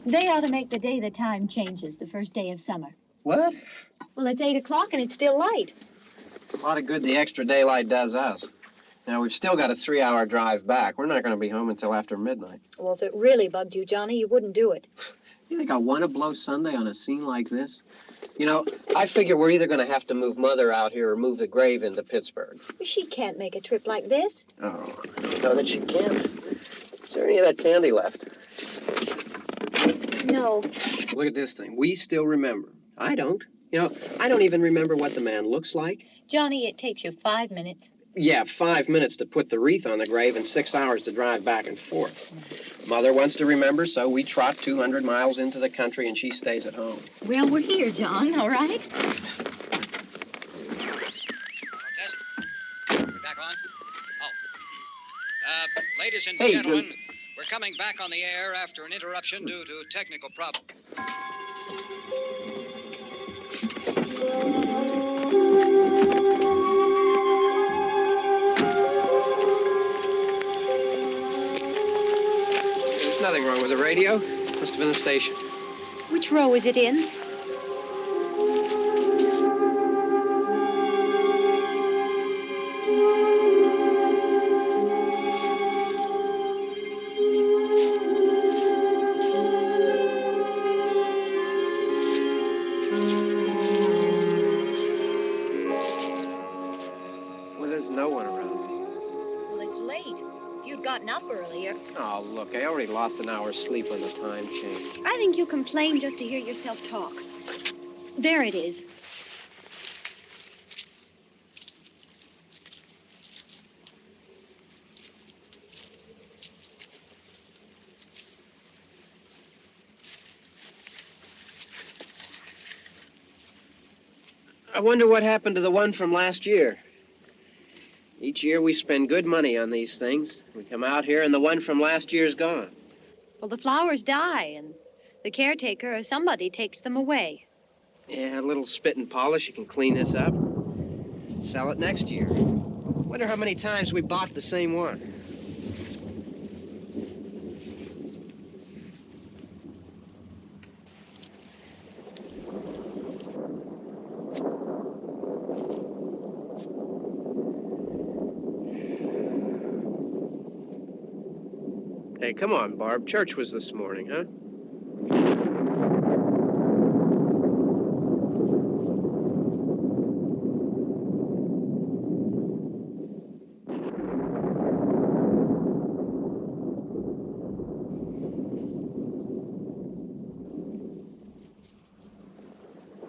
They ought to make the day the time changes, the first day of summer. What? Well, it's 8 o'clock and it's still light. A lot of good the extra daylight does us. Now, we've still got a 3-hour drive back. We're not going to be home until after midnight. Well, if it really bugged you, Johnny, you wouldn't do it. You think I want to blow Sunday on a scene like this? You know, I figure we're either going to have to move Mother out here or move the grave into Pittsburgh. She can't make a trip like this. Oh, I don't know that she can't. Is there any of that candy left? No. Look at this thing. We still remember. I don't. You know, I don't even remember what the man looks like. Johnny, it takes you 5 minutes. Yeah, 5 minutes to put the wreath on the grave and 6 hours to drive back and forth. Mother wants to remember, so we trot 200 miles into the country and she stays at home. Well, we're here, John, all right? Test. We're back on? Oh. Ladies and Hey, gentlemen, we're coming back on the air after an interruption due to technical problem. There's nothing wrong with the radio. Must have been the station. Which row is it in? Well, there's no one around. Well, it's late. If you'd gotten up earlier. Oh, look, I already lost an hour's sleep when the time changed. I think you complain just to hear yourself talk. There it is. I wonder what happened to the one from last year. Each year we spend good money on these things. We come out here and the one from last year's gone. Well, the flowers die, and the caretaker or somebody takes them away. Yeah, a little spit and polish. You can clean this up. Sell it next year. Wonder how many times we bought the same one. Hey, come on, Barb. Church was this morning, huh?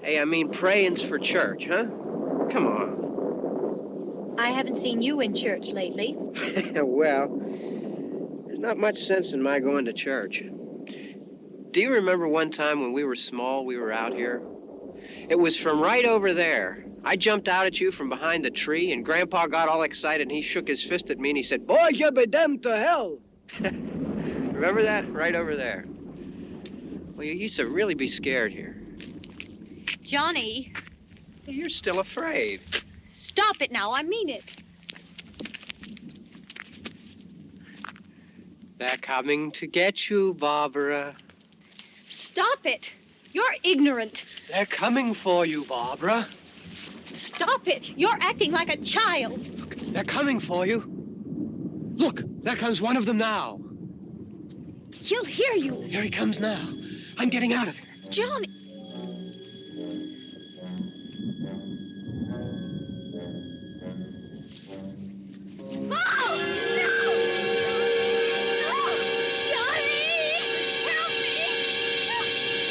Hey, I mean praying's for church, huh? Come on. I haven't seen you in church lately. Well, there's not much sense in my going to church. Do you remember one time when we were small, we were out here? It was from right over there. I jumped out at you from behind the tree, and Grandpa got all excited, and he shook his fist at me, and he said, "Boy, you be damned to hell." Remember that? Right over there. Well, you used to really be scared here. Johnny, You're still afraid. stop it now. I mean it. They're coming to get you, Barbara. Stop it. You're ignorant. They're coming for you, Barbara. Stop it. You're acting like a child. They're coming for you. Look, there comes one of them now. He'll hear you. Here he comes now. I'm getting out of here. Johnny. Oh, no! No! Johnny! Help me!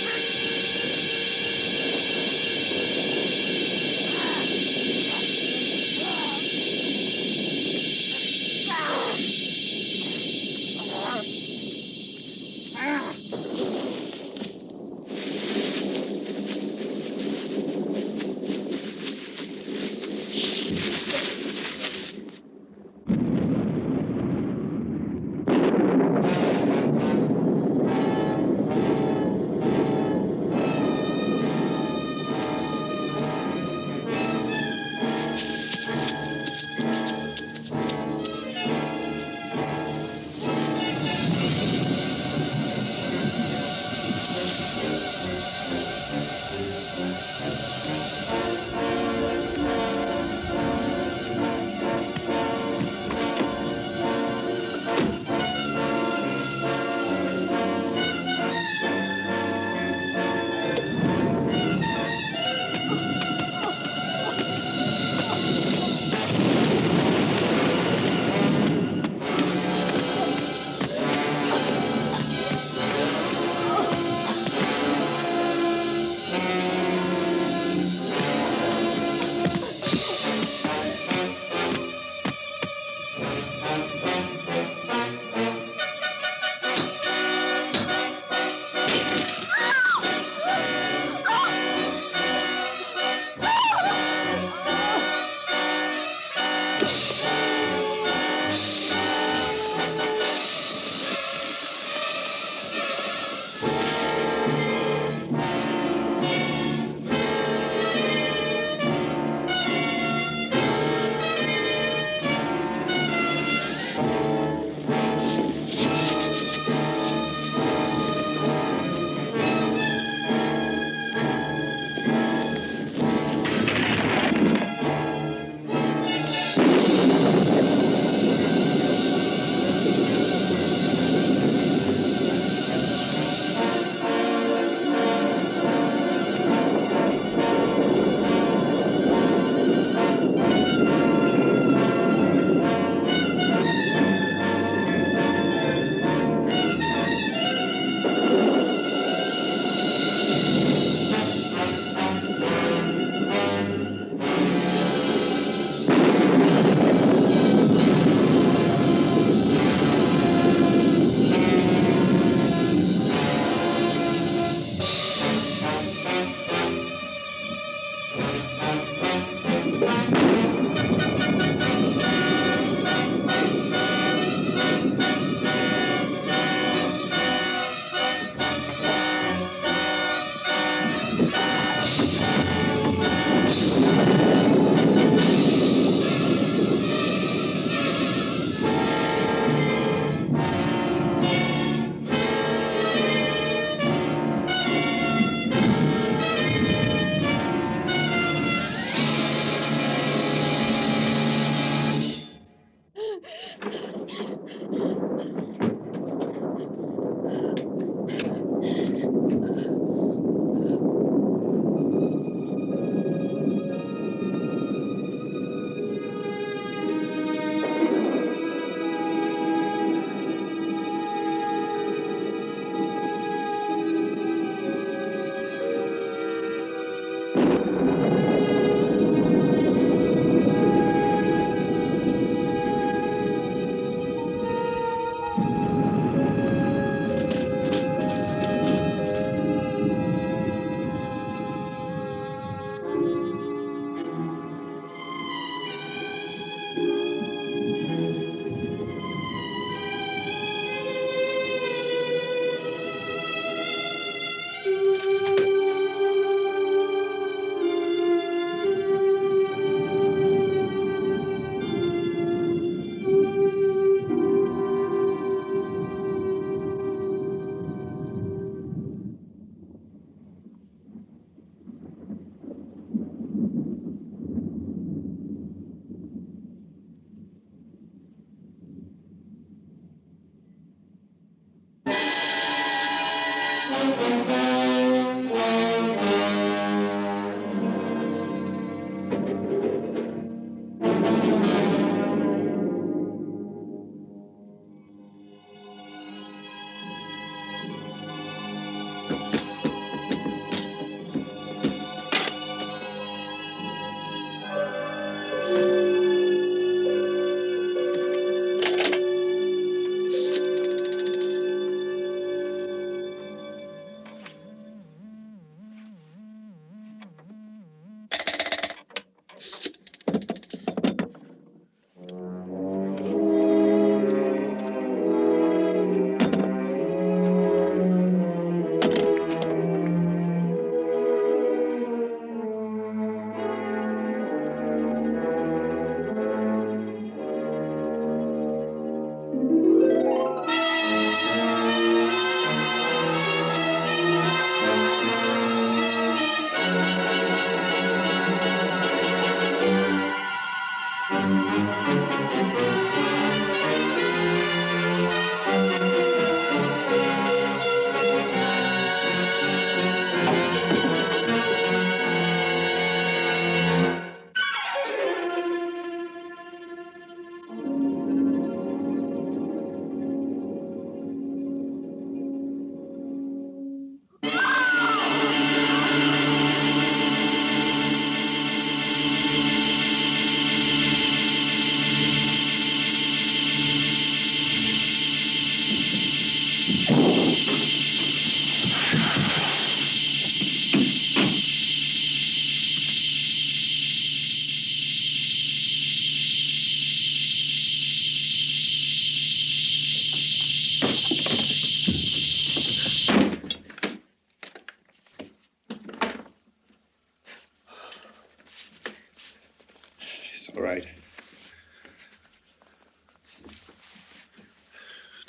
All right.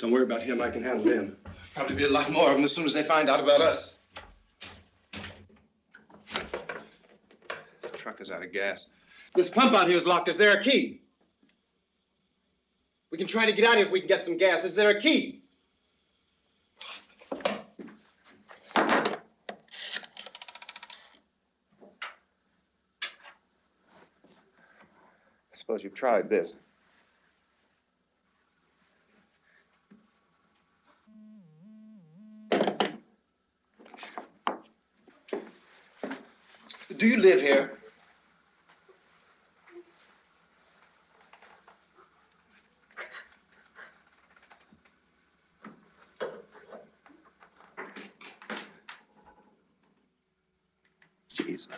Don't worry about him. I can handle him. Probably be a lot more of them as soon as they find out about us. The truck is out of gas. This pump out here is locked. Is there a key? We can try to get out of here if we can get some gas. Is there a key? I suppose you've tried this. Do you live here? Jesus.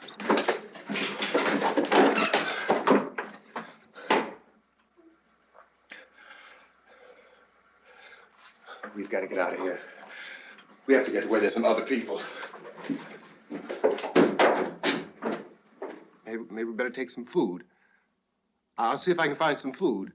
We've got to get out of here. We have to get to where there's some other people. Maybe we better take some food. I'll see if I can find some food.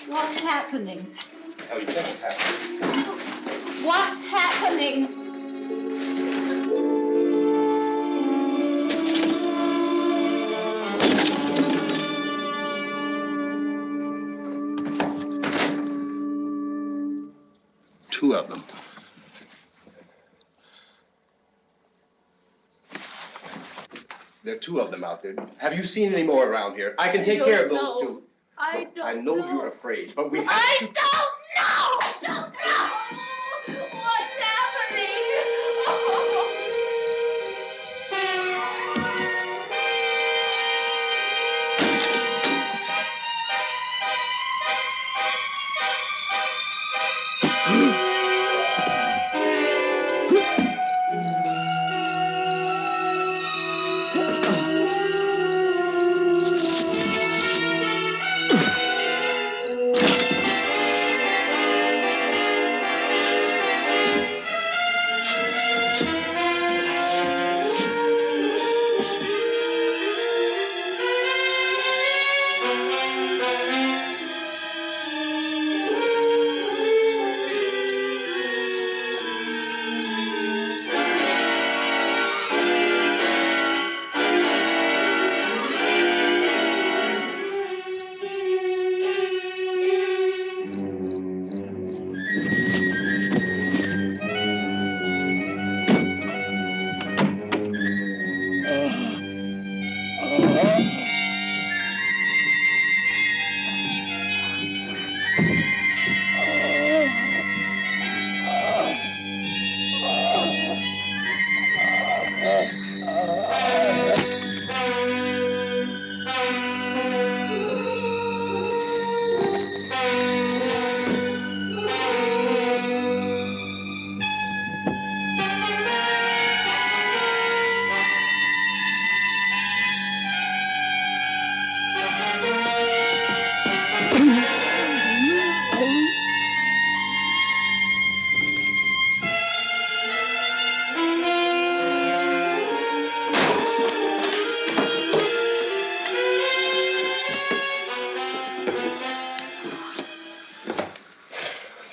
What's happening? How do you think it's happening? What's happening? Two of them. There are two of them out there. Have you seen any more around here? I can take care of those two. I don't I know you're afraid, but we have to... I don't know! I don't know! What's happening?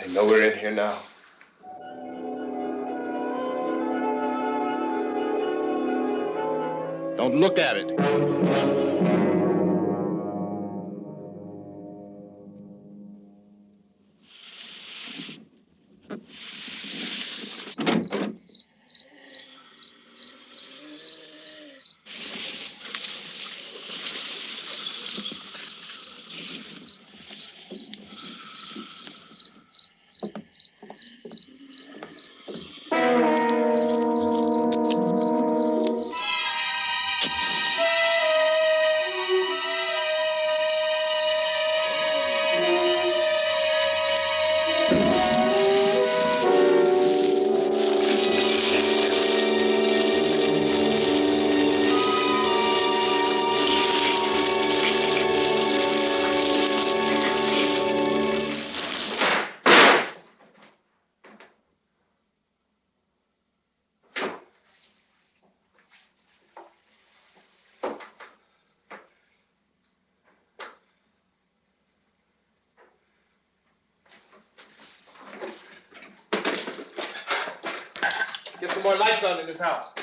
I know we're in here now. Don't look at it. Get some more lights on in this house.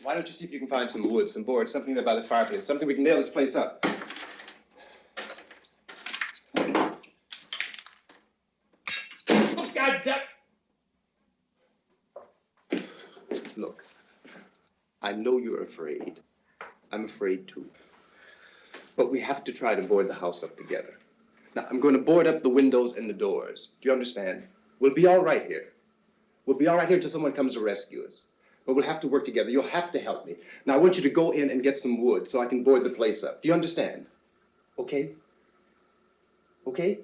Why don't you see if you can find some wood, some boards, something there by the fireplace, something we can nail this place up. Oh, God damn! Look, I know you're afraid. I'm afraid too. But we have to try to board the house up together. Now, I'm going to board up the windows and the doors. Do you understand? We'll be all right here. We'll be all right here until someone comes to rescue us. But we'll have to work together. You'll have to help me. Now, I want you to go in and get some wood so I can board the place up. Do you understand? Okay? Okay?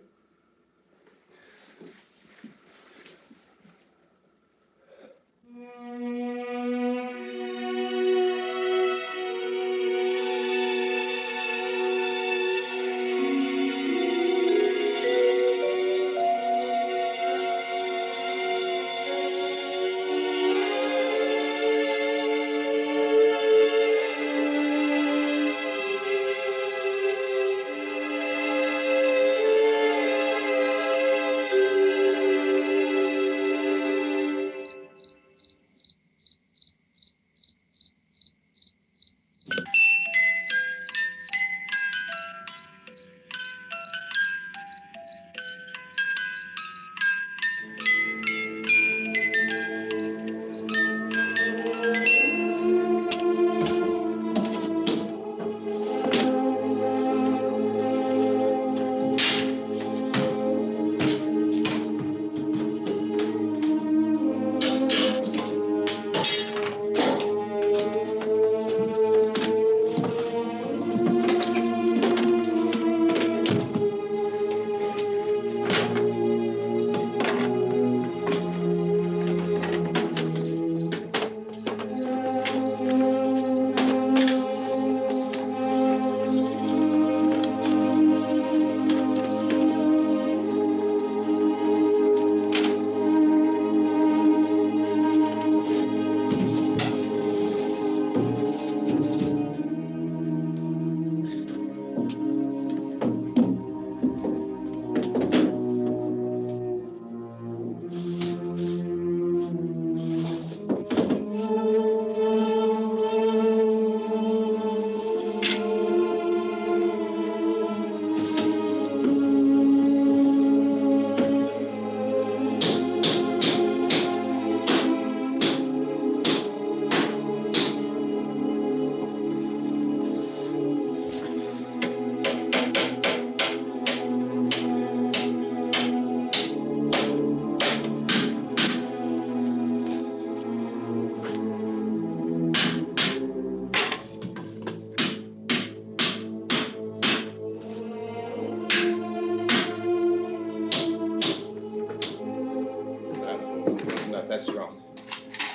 That's wrong.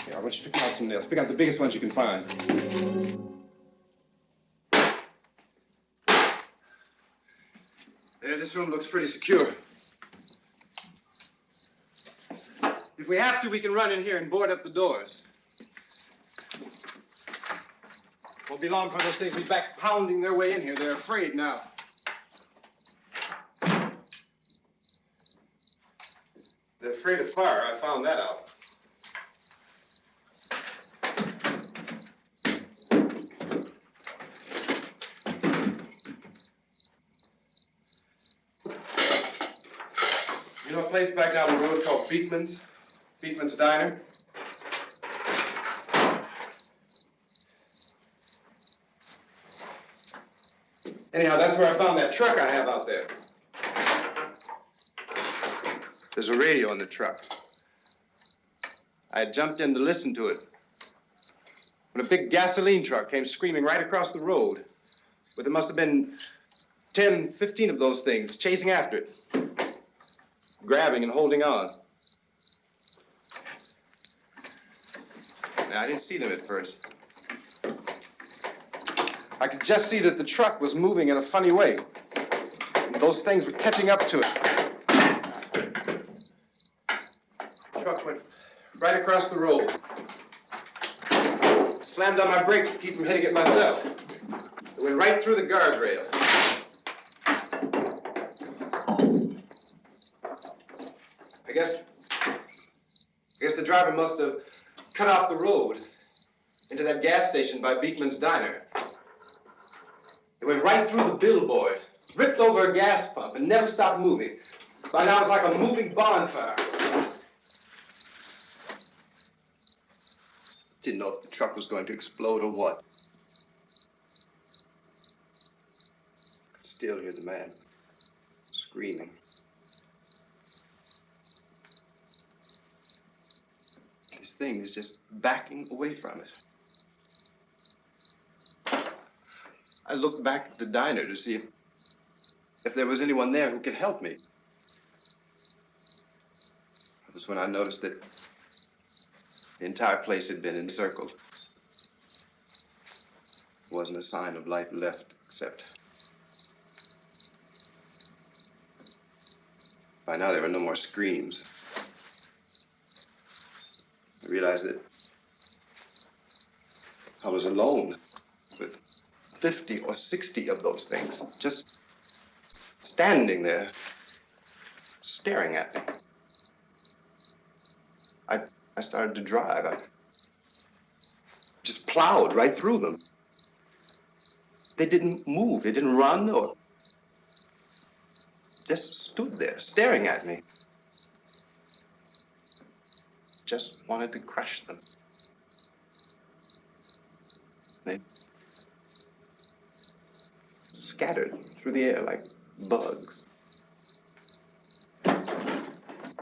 Here, I want you to pick out some nails. Pick out the biggest ones you can find. There, this room looks pretty secure. If we have to, we can run in here and board up the doors. Won't be long for those things to be back pounding their way in here. They're afraid now. They're afraid of fire. I found that out. You know a place back down the road called Beekman's? Beekman's Diner? Anyhow, that's where I found that truck I have out there. There's a radio in the truck. I had jumped in to listen to it when a big gasoline truck came screaming right across the road. But there must have been 10, 15 of those things chasing after it, grabbing and holding on. Now, I didn't see them at first. I could just see that the truck was moving in a funny way. And those things were catching up to it. The truck went right across the road. Slammed on my brakes to keep from hitting it myself. It went right through the guardrail. I guess the driver must have cut off the road into that gas station by Beekman's Diner. It went right through the billboard, ripped over a gas pump, and never stopped moving. By now, it was like a moving bonfire. Didn't know if the truck was going to explode or what. Could still hear the man screaming. This thing is just backing away from it. I looked back at the diner to see if there was anyone there who could help me. It was when I noticed that the entire place had been encircled. There wasn't a sign of life left except... By now there were no more screams. I realized that I was alone with 50 or 60 of those things, just standing there, staring at me. I started to drive. I just plowed right through them. They didn't move. They didn't run or just stood there, staring at me. Just wanted to crush them. They scattered through the air like bugs.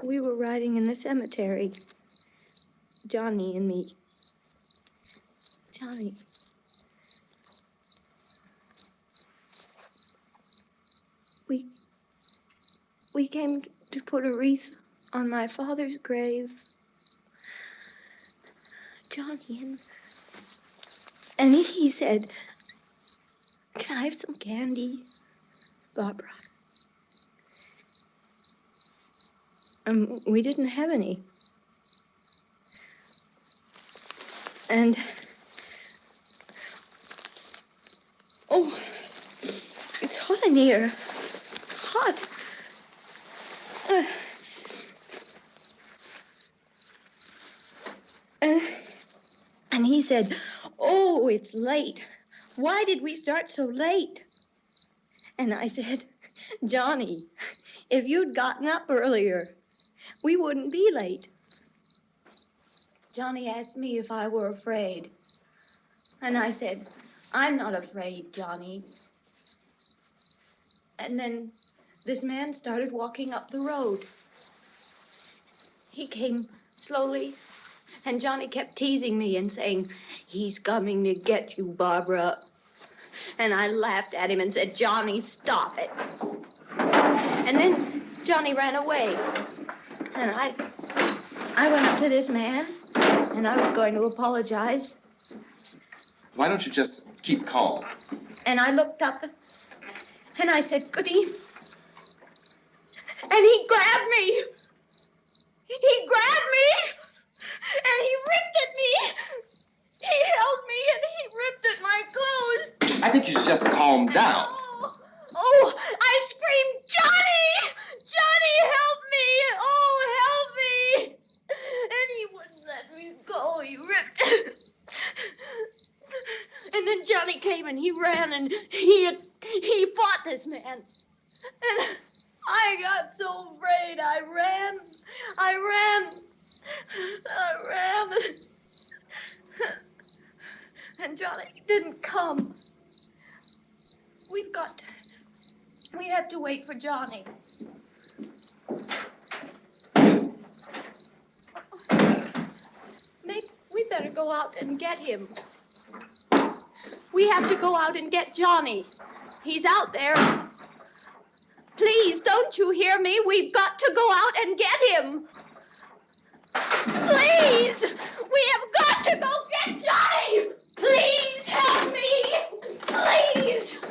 We were riding in the cemetery, Johnny and me. Johnny. We came to put a wreath on my father's grave. Johnny, and he said, "Can I have some candy, Barbara?" And we didn't have any. And, oh, it's hot in here. Hot. And he said, "Oh, it's late. Why did we start so late?" And I said, "Johnny, if you'd gotten up earlier, we wouldn't be late." Johnny asked me if I were afraid. And I said, "I'm not afraid, Johnny." And then this man started walking up the road. He came slowly, and Johnny kept teasing me and saying, "He's coming to get you, Barbara." And I laughed at him and said, "Johnny, stop it." And then Johnny ran away. And I went up to this man, and I was going to apologize. Why don't you just keep calm? And I looked up, and I said, "Good evening." And he grabbed me. He grabbed me, and he ripped at me. He held me, and he ripped at my clothes. I think you should just calm down. Oh, I screamed, "Johnny! Johnny, help me! Oh, help me!" And he wouldn't let me go. He ripped. And then Johnny came and he ran and he fought this man. And I got so afraid. I ran. And Johnny didn't come. We have to wait for Johnny. Maybe we better go out and get him. We have to go out and get Johnny. He's out there. Please, don't you hear me? We've got to go out and get him. Please! We have got to go get Johnny! Please help me! Please!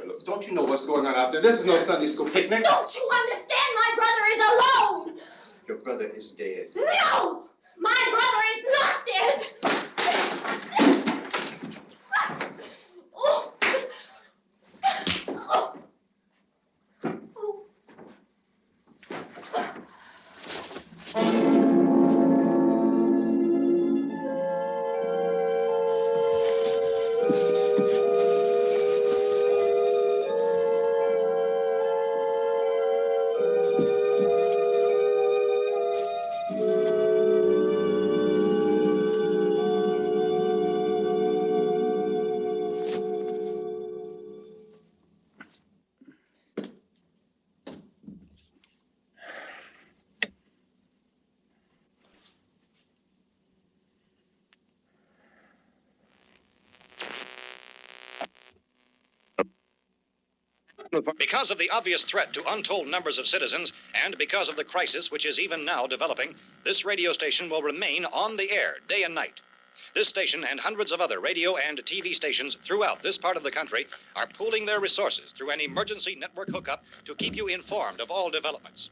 Look, don't you know what's going on out there? This is no Sunday school picnic. Don't you understand? My brother is alone! Your brother is dead. No! My brother is not dead! Oh. Oh. Because of the obvious threat to untold numbers of citizens, and because of the crisis which is even now developing, this radio station will remain on the air day and night. This station and hundreds of other radio and TV stations throughout this part of the country are pooling their resources through an emergency network hookup to keep you informed of all developments.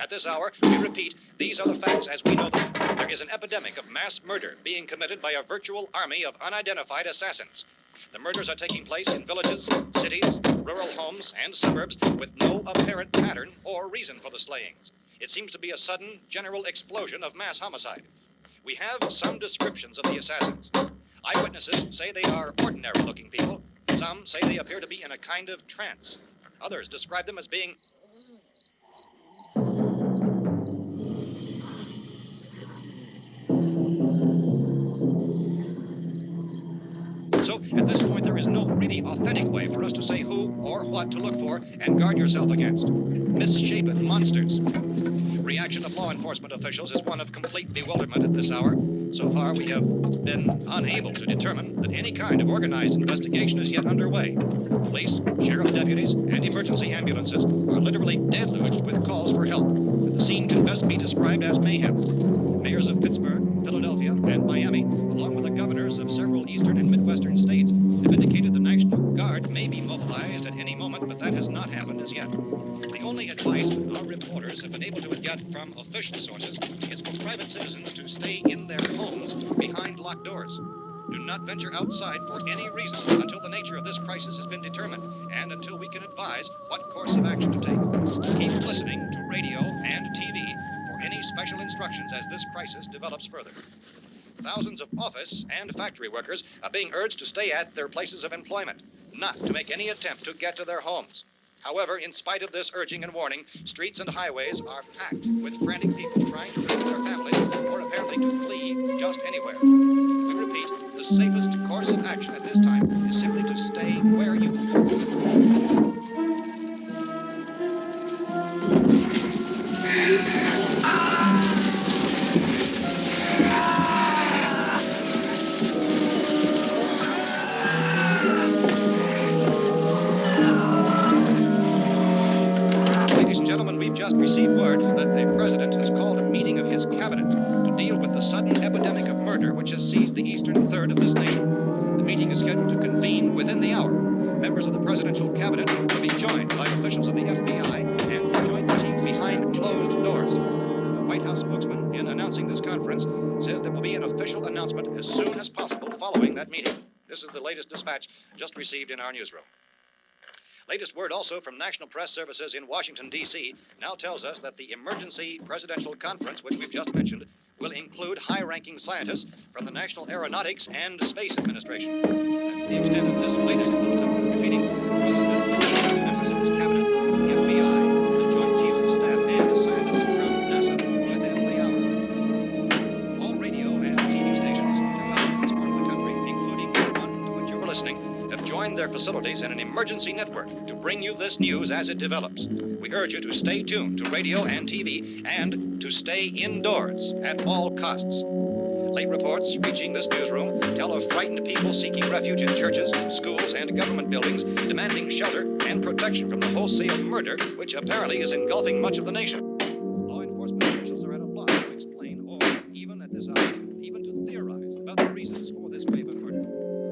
At this hour, we repeat, these are the facts as we know them. There is an epidemic of mass murder being committed by a virtual army of unidentified assassins. The murders are taking place in villages, cities, rural homes, and suburbs with no apparent pattern or reason for the slayings. It seems to be a sudden, general explosion of mass homicide. We have some descriptions of the assassins. Eyewitnesses say they are ordinary-looking people. Some say they appear to be in a kind of trance. Others describe them as being So, at this point, there is no really authentic way for us to say who or what to look for and guard yourself against. Misshapen monsters. Reaction of law enforcement officials is one of complete bewilderment at this hour. So far, we have been unable to determine that any kind of organized investigation is yet underway. Police, sheriff's deputies, and emergency ambulances are literally deluged with calls for help. The scene can best be described as mayhem. Mayors of Pittsburgh, Philadelphia, and Miami, along with the governors of several eastern and midwestern states, have indicated the National Guard may be mobilized at any moment, but that has not happened as yet. The only advice our reporters have been able to get from official sources is for private citizens to stay in their homes behind locked doors. Do not venture outside for any reason until the nature of this crisis has been determined and until we can advise what course of action to take. Keep listening to radio and TV for any special instructions as this crisis develops further. Thousands of office and factory workers are being urged to stay at their places of employment, not to make any attempt to get to their homes. However, in spite of this urging and warning, streets and highways are packed with frantic people trying to raise their families or apparently to flee just anywhere. We repeat, the safest course of action at this time is simply to stay where you just received word that the president has called a meeting of his cabinet to deal with the sudden epidemic of murder which has seized the eastern third of this nation. The meeting is scheduled to convene within the hour. Members of the presidential cabinet will be joined by officials of the FBI and the joint chiefs behind closed doors. The White House spokesman, in announcing this conference, says there will be an official announcement as soon as possible following that meeting. This is the latest dispatch just received in our newsroom. Latest word also from National Press Services in Washington, D.C. now tells us that the emergency presidential conference, which we've just mentioned, will include high-ranking scientists from the National Aeronautics and Space Administration. That's the extent of this latest bulletin. Repeating, members of this cabinet, the FBI, the Joint Chiefs of Staff, and scientists from NASA within the hour. All radio and TV stations throughout this part of the country, including the one to which you're listening, have joined their facilities in an emergency network to bring you this news as it develops. We urge you to stay tuned to radio and TV and to stay indoors at all costs. Late reports reaching this newsroom tell of frightened people seeking refuge in churches, schools, and government buildings, demanding shelter and protection from the wholesale murder, which apparently is engulfing much of the nation. Law enforcement officials are at a loss to explain or, even at this hour, even to theorize about the reasons for this wave of murder.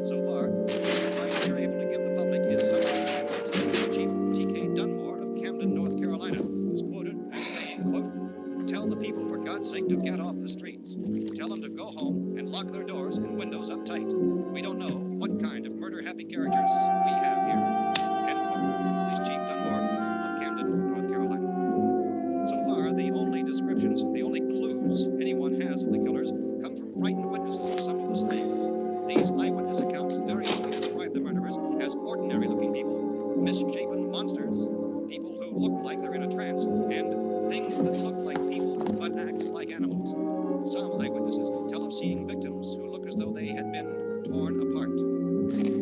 So far, the advice we are able to give the public is some of these reports. Chief T.K. Dunmore of Camden, North Carolina, was quoted as saying, quote, "Tell the people, for God's sake, to get off the streets. Tell them to go home and lock their doors and windows up tight. We don't know what kind of murder-happy characters we have here." End quote. This Chief Dunmore of Camden, North Carolina. So far, the only descriptions, the only clues anyone has of the killers come from frightened witnesses of some of the slayings. These eyewitness accounts variously describe the murderers as ordinary-looking people, misshapen monsters, people who look like they're in a trance, and things that look like people but act like animals. Some eyewitnesses tell of seeing victims who look as though they had been torn apart.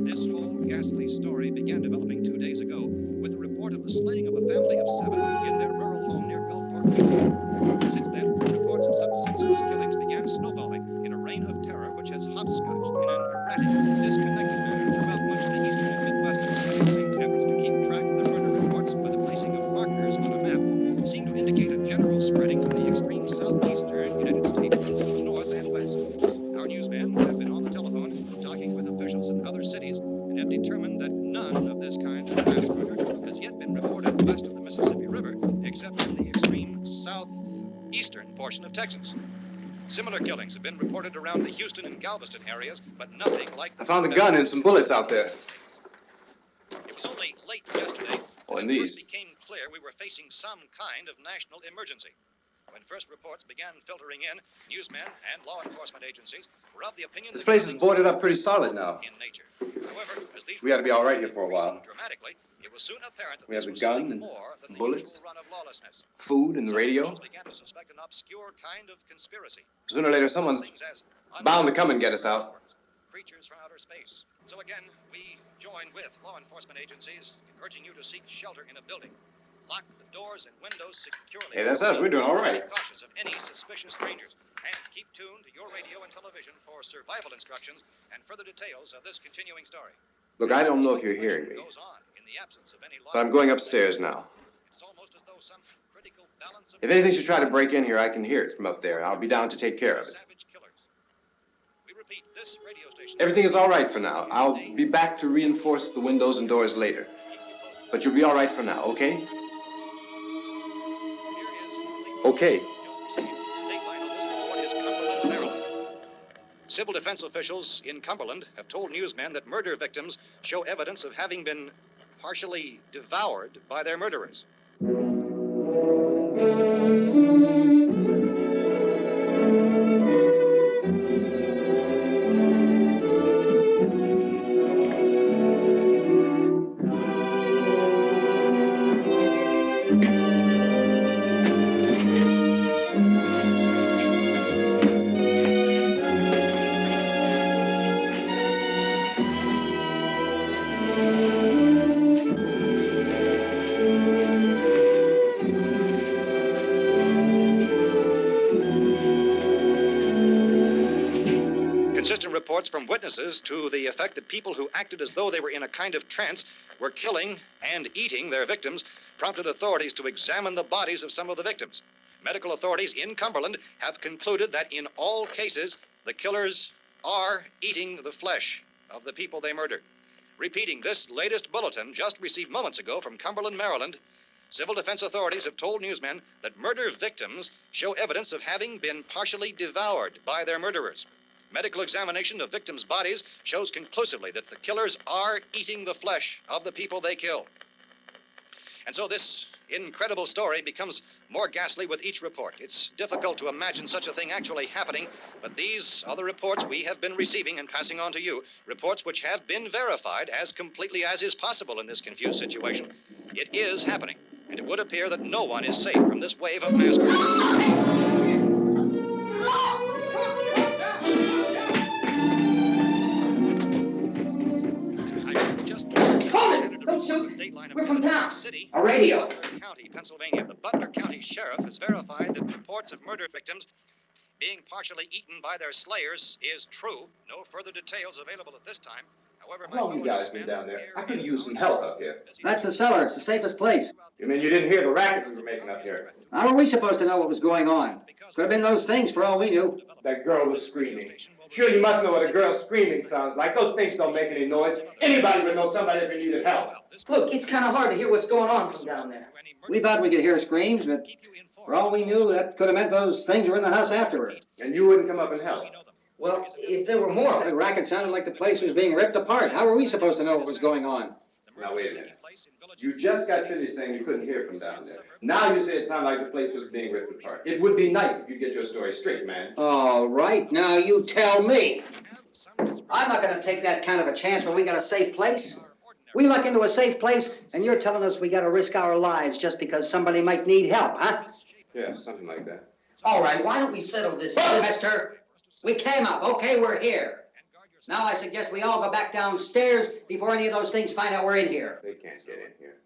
This whole ghastly story began developing 2 days ago with the report of the slaying of a family of 7 in their rural home near Gulfport, Louisiana. Since then, reports of such senseless killings began snowballing in a reign of terror which has hopscotched in an erratic, disconnected manner throughout much of the eastern and midwestern United States. Efforts to keep track of the murder reports by the placing of markers on a map seem to indicate a general spreading from the extreme southeastern United States to the north and west. Our newsmen have been on the telephone talking with officials in other cities and have determined that none of this kind of mass murder has yet been reported west of the Mississippi River, except in the extreme southeastern portion of Texas. Similar killings have been reported around the Houston and Galveston areas, but nothing like I found a gun and some bullets out there. It was only late yesterday Oh, when and it these. first became clear we were facing some kind of national emergency. When first reports began filtering in, newsmen and law enforcement agencies were of the opinion This that place is nothing boarded up pretty solid now. in nature. However, as these We ought to be all right here reports for a while. increased dramatically, it was soon apparent that We this have a was gun something and more than the bullets, usual run of lawlessness. food and the Some radio. officials began to suspect an obscure kind of conspiracy. Sooner or later, someone's Things as bound to come and get us out. creatures from outer space. So again, we join with law enforcement agencies, urging you to seek shelter in a building. Lock the doors and windows securely. Hey, that's us. We're doing all right. Be cautious of any suspicious strangers. And keep tuned to your radio and television for survival instructions and further details of this continuing story. Look, I don't know if you're hearing me, Goes on in the absence of any law. but I'm going upstairs now. It's almost as though some critical balance of If anything should try to break in here, I can hear it from up there. I'll be down to take care of it. savage killers. We repeat, this radio station. Everything is all right for now. I'll be back to reinforce the windows and doors later. But you'll be all right for now, okay? Okay. Civil defense officials in Cumberland have told newsmen that murder victims show evidence of having been partially devoured by their murderers. Consistent reports from witnesses to the effect that people who acted as though they were in a kind of trance were killing and eating their victims prompted authorities to examine the bodies of some of the victims. Medical authorities in Cumberland have concluded that in all cases, the killers are eating the flesh of the people they murdered. Repeating this latest bulletin just received moments ago from Cumberland, Maryland, civil defense authorities have told newsmen that murder victims show evidence of having been partially devoured by their murderers. Medical examination of victims' bodies shows conclusively that the killers are eating the flesh of the people they kill. And so this incredible story becomes more ghastly with each report. It's difficult to imagine such a thing actually happening, but these are the reports we have been receiving and passing on to you, reports which have been verified as completely as is possible in this confused situation. It is happening, and it would appear that no one is safe from this wave of mass murder. Don't shoot! We're from town. A radio. Butler County, Pennsylvania. The Butler County Sheriff has verified that reports of murder victims being partially eaten by their slayers is true. No further details available at this time. However, How long you guys been down there? I could use some help up here. That's the cellar. It's the safest place. You mean you didn't hear the racket we were making up here? How are we supposed to know what was going on? Could have been those things for all we knew. That girl was screaming. Sure, you must know what a girl screaming sounds like. Those things don't make any noise. Anybody would know somebody ever needed help. Look, it's kind of hard to hear what's going on from down there. We thought we could hear screams, but for all we knew, that could have meant those things were in the house afterward. And you wouldn't come up and help. Well, if there were more... The racket sounded like the place was being ripped apart. How were we supposed to know what was going on? Now, wait a minute. You just got finished saying you couldn't hear from down there. Now you say it sounded like the place was being ripped apart. It would be nice if you get your story straight, man. All right, now you tell me. I'm not going to take that kind of a chance when we got a safe place. We luck into a safe place, and you're telling us we got to risk our lives just because somebody might need help, huh? Yeah, something like that. All right, why don't we settle this... Look, mister, we came up. Okay, we're here. Now I suggest we all go back downstairs before any of those things find out we're in here. They can't get in here.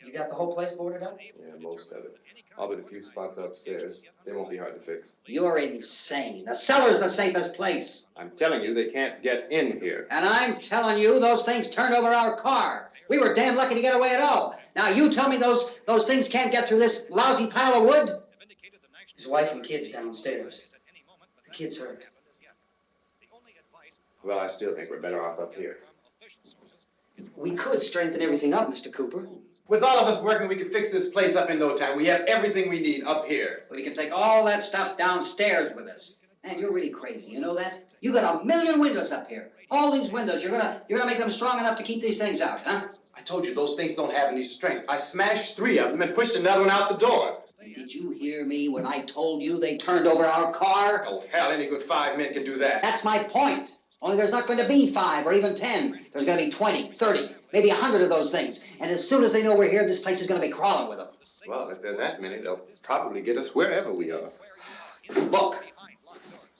You got the whole place boarded up? Yeah, most of it. All but a few spots upstairs. They won't be hard to fix. You're insane. The cellar's the safest place. I'm telling you, they can't get in here. And I'm telling you, those things turned over our car. We were damn lucky to get away at all. Now you tell me those things can't get through this lousy pile of wood? His wife and kids downstairs. The kid's hurt. Well, I still think we're better off up here. We could strengthen everything up, Mr. Cooper. With all of us working, we could fix this place up in no time. We have everything we need up here. We can take all that stuff downstairs with us. Man, you're really crazy, you know that? You got 1,000,000 windows up here. All these windows, you're gonna make them strong enough to keep these things out, huh? I told you those things don't have any strength. I smashed 3 of them and pushed another one out the door. Did you hear me when I told you they turned over our car? Oh, hell, any good 5 men can do that. That's my point. Only there's not going to be 5 or even 10. There's going to be 20, 30, maybe 100 of those things. And as soon as they know we're here, this place is going to be crawling with them. Well, if there are that many, they'll probably get us wherever we are. Look,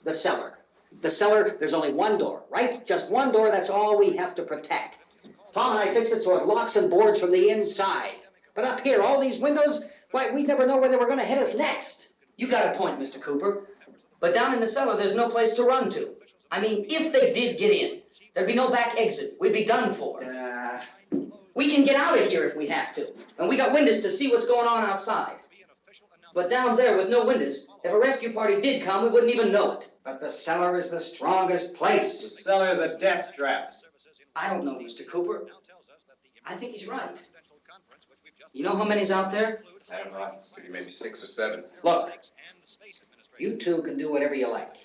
the cellar. The cellar, there's only one door, right? Just one door, that's all we have to protect. Tom and I fixed it so it locks and boards from the inside. But up here, all these windows, why, we'd never know where they were going to hit us next. You got a point, Mr. Cooper. But down in the cellar, there's no place to run to. I mean, if they did get in, there'd be no back exit. We'd be done for. We can get out of here if we have to. And we got windows to see what's going on outside. But down there with no windows, if a rescue party did come, we wouldn't even know it. But the cellar is the strongest place. The cellar is a death trap. I don't know, Mr. Cooper. I think he's right. You know how many's out there? I don't know. Maybe 6 or 7. Look, you two can do whatever you like.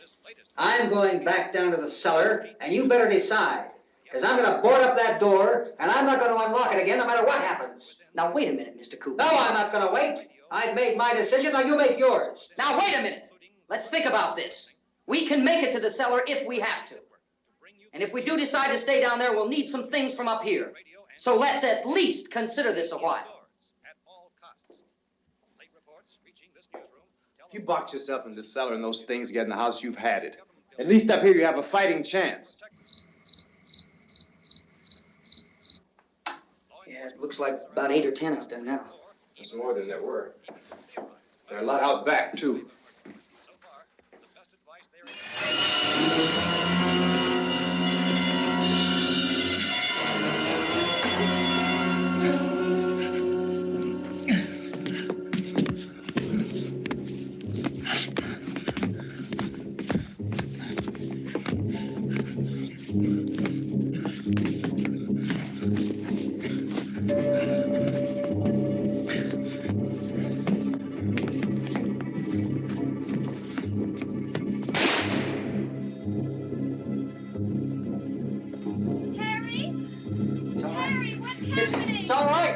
I'm going back down to the cellar, and you better decide. Because I'm going to board up that door, and I'm not going to unlock it again no matter what happens. Now, wait a minute, Mr. Cooper. No, I'm not going to wait. I've made my decision, now you make yours. Now, wait a minute. Let's think about this. We can make it to the cellar if we have to. And if we do decide to stay down there, we'll need some things from up here. So let's at least consider this a while. If you box yourself in the cellar and those things get in the house, you've had it. At least up here you have a fighting chance. Yeah, it looks like about 8 or 10 out there now. There's more than there were. There are a lot out back, too. It's all right.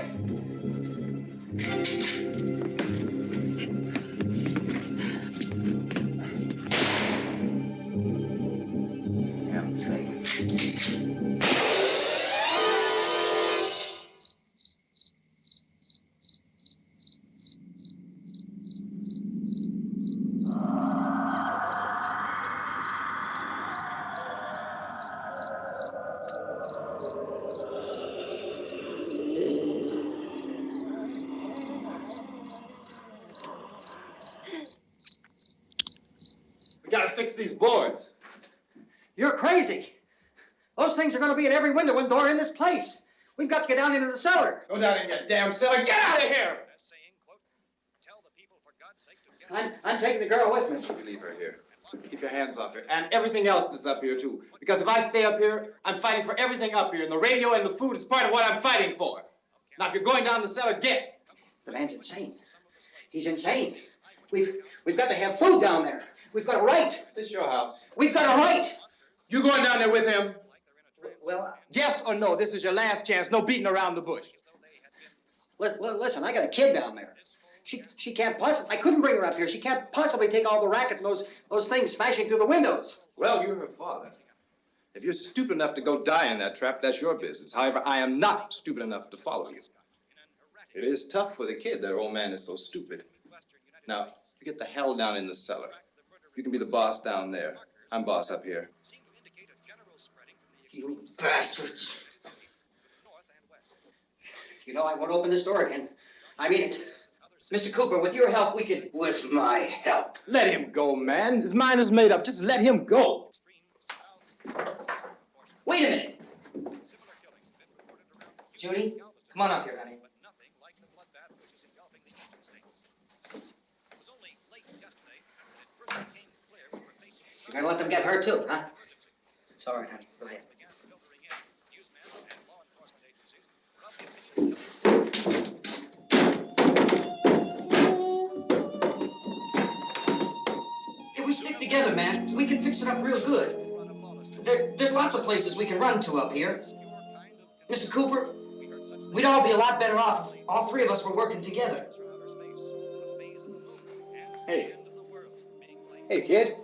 fix these boards. You're crazy. Those things are going to be at every window and door in this place. We've got to get down into the cellar. Go down in your damn cellar. Get out of here! I'm taking the girl with me. You leave her here. Keep your hands off her. And everything else that's up here, too. Because if I stay up here, I'm fighting for everything up here. And the radio and the food is part of what I'm fighting for. Now, if you're going down the cellar, get. The man's insane. He's insane. We've got to have food down there. We've got a right. This is your house. We've got a right. You going down there with him? Well, Yes or no? This is your last chance. No beating around the bush. Listen, I got a kid down there. She can't possibly. I couldn't bring her up here. She can't possibly take all the racket and those things smashing through the windows. Well, you're her father. If you're stupid enough to go die in that trap, that's your business. However, I am not stupid enough to follow you. It is tough for the kid. That old man is so stupid. Now, you get the hell down in the cellar. You can be the boss down there. I'm boss up here. You bastards. You know, I won't open this door again. I mean it. Mr. Cooper, with your help, we could... With my help. Let him go, man. His mind is made up. Just let him go. Wait a minute. Judy, come on up here, honey. You're gonna let them get hurt too, huh? It's all right, honey. Go ahead. If we stick together, man, we can fix it up real good. There's lots of places we can run to up here. Mr. Cooper, we'd all be a lot better off if all three of us were working together. Hey. Hey, kid.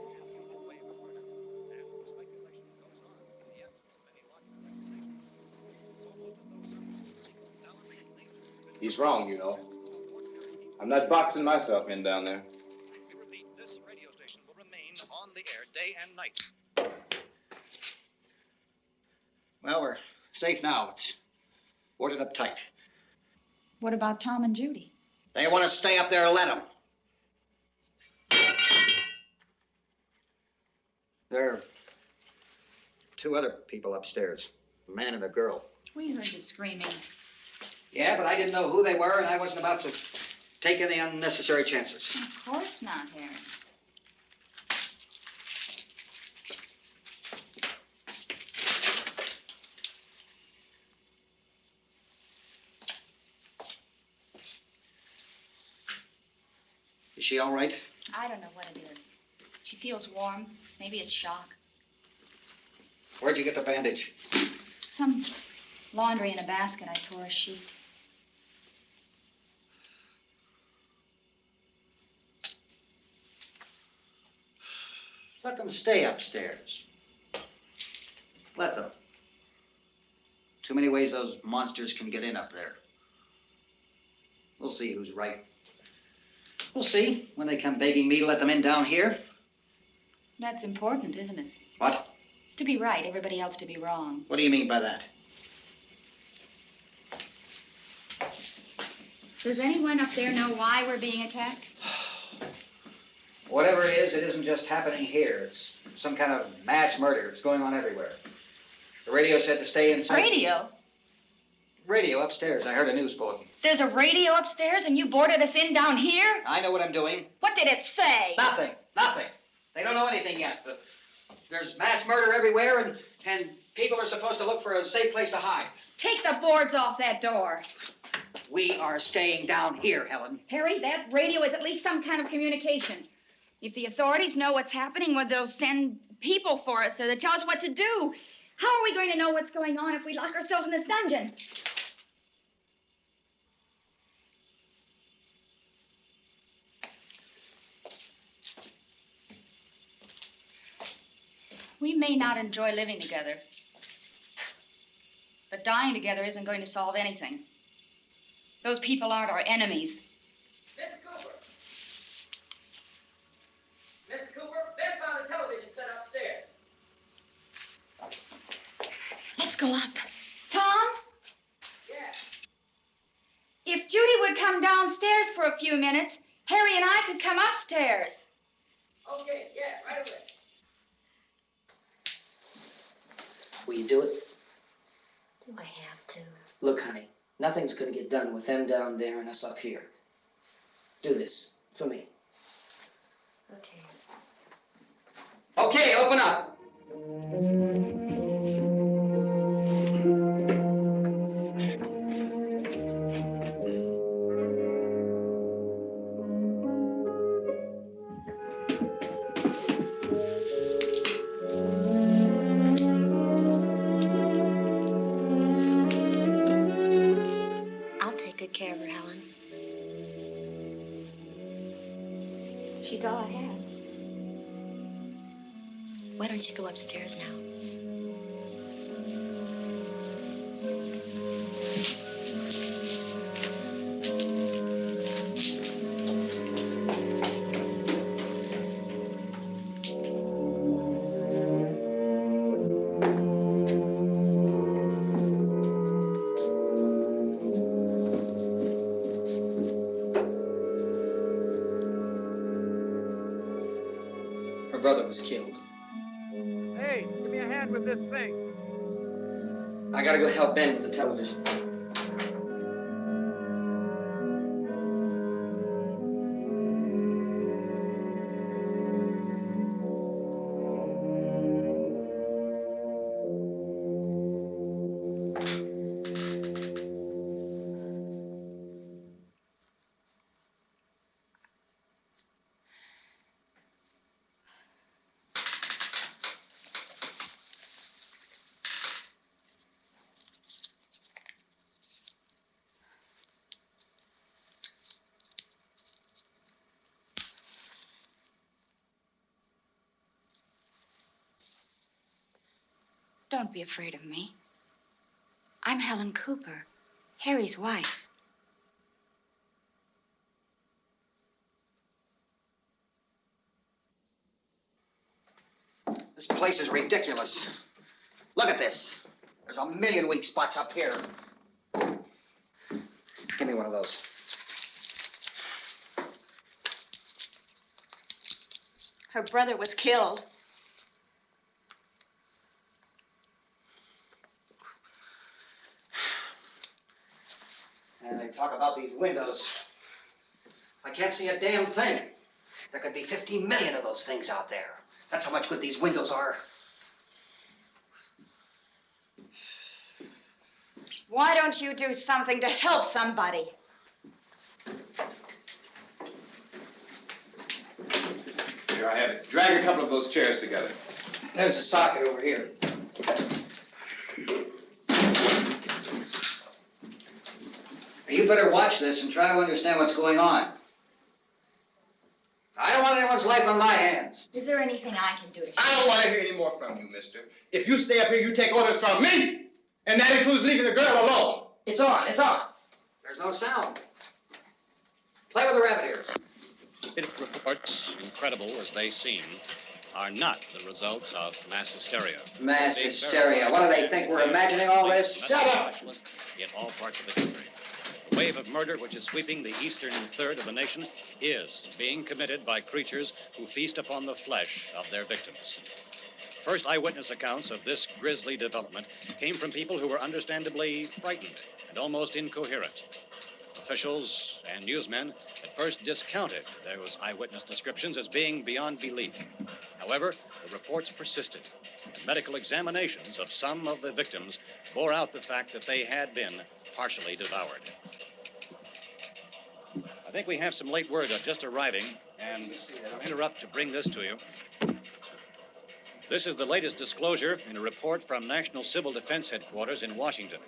He's wrong, you know. I'm not boxing myself in down there. We repeat, this radio station will remain on the air day and night. Well, we're safe now. It's boarded up tight. What about Tom and Judy? They want to stay up there, let them. There are two other people upstairs, a man and a girl. We heard you screaming. Yeah, but I didn't know who they were, and I wasn't about to take any unnecessary chances. Of course not, Harry. Is she all right? I don't know what it is. She feels warm. Maybe it's shock. Where'd you get the bandage? Some laundry in a basket. I tore a sheet. Let them stay upstairs. Let them. Too many ways those monsters can get in up there. We'll see who's right. We'll see when they come begging me to let them in down here. That's important, isn't it? What? To be right, everybody else to be wrong. What do you mean by that? Does anyone up there know why we're being attacked? Whatever it isn't just happening here. It's some kind of mass murder. It's going on everywhere. The radio said to stay inside. Radio? Radio upstairs. I heard a news bulletin. There's a radio upstairs and you boarded us in down here? I know what I'm doing. What did it say? Nothing. Nothing. They don't know anything yet. There's mass murder everywhere, and people are supposed to look for a safe place to hide. Take the boards off that door. We are staying down here, Helen. Harry, that radio is at least some kind of communication. If the authorities know what's happening, well, they'll send people for us so they tell us what to do. How are we going to know what's going on if we lock ourselves in this dungeon? We may not enjoy living together, but dying together isn't going to solve anything. Those people aren't our enemies. Mr. Cooper! Mr. Cooper, Ben found a television set upstairs. Let's go up. Tom? Yeah. If Judy would come downstairs for a few minutes, Harry and I could come upstairs. Okay, yeah, right away. Will you do it? Do I have to? Look, honey, nothing's gonna get done with them down there and us up here. Do this for me. Okay. Okay, open up. I'll take good care of her, Helen. She's all I have. Why don't you go upstairs now? Her brother was killed. Hey, give me a hand with this thing. I gotta go help Ben with the television. Don't be afraid of me. I'm Helen Cooper, Harry's wife. This place is ridiculous. Look at this. There's a million weak spots up here. Give me one of those. Her brother was killed. And they talk about these windows. I can't see a damn thing. There could be 15 million of those things out there. That's how much good these windows are. Why don't you do something to help somebody? Here, I have it. Drag a couple of those chairs together. There's a socket over here. You better watch this and try to understand what's going on. I don't want anyone's life on my hands. Is there anything I can do to help? I don't want to hear any more from you, mister. If you stay up here, you take orders from me. And that includes leaving the girl alone. It's on, it's on. There's no sound. Play with the rabbit ears. Reports, incredible as they seem, are not the results of mass hysteria. Mass hysteria. What do they think? We're imagining all this? Shut up! In all parts of the country. The wave of murder which is sweeping the eastern third of the nation is being committed by creatures who feast upon the flesh of their victims. First eyewitness accounts of this grisly development came from people who were understandably frightened and almost incoherent. Officials and newsmen at first discounted those eyewitness descriptions as being beyond belief. However, the reports persisted. Medical examinations of some of the victims bore out the fact that they had been partially devoured. I think we have some late word just arriving, and I'll interrupt to bring this to you. This is the latest disclosure in a report from National Civil Defense Headquarters in Washington.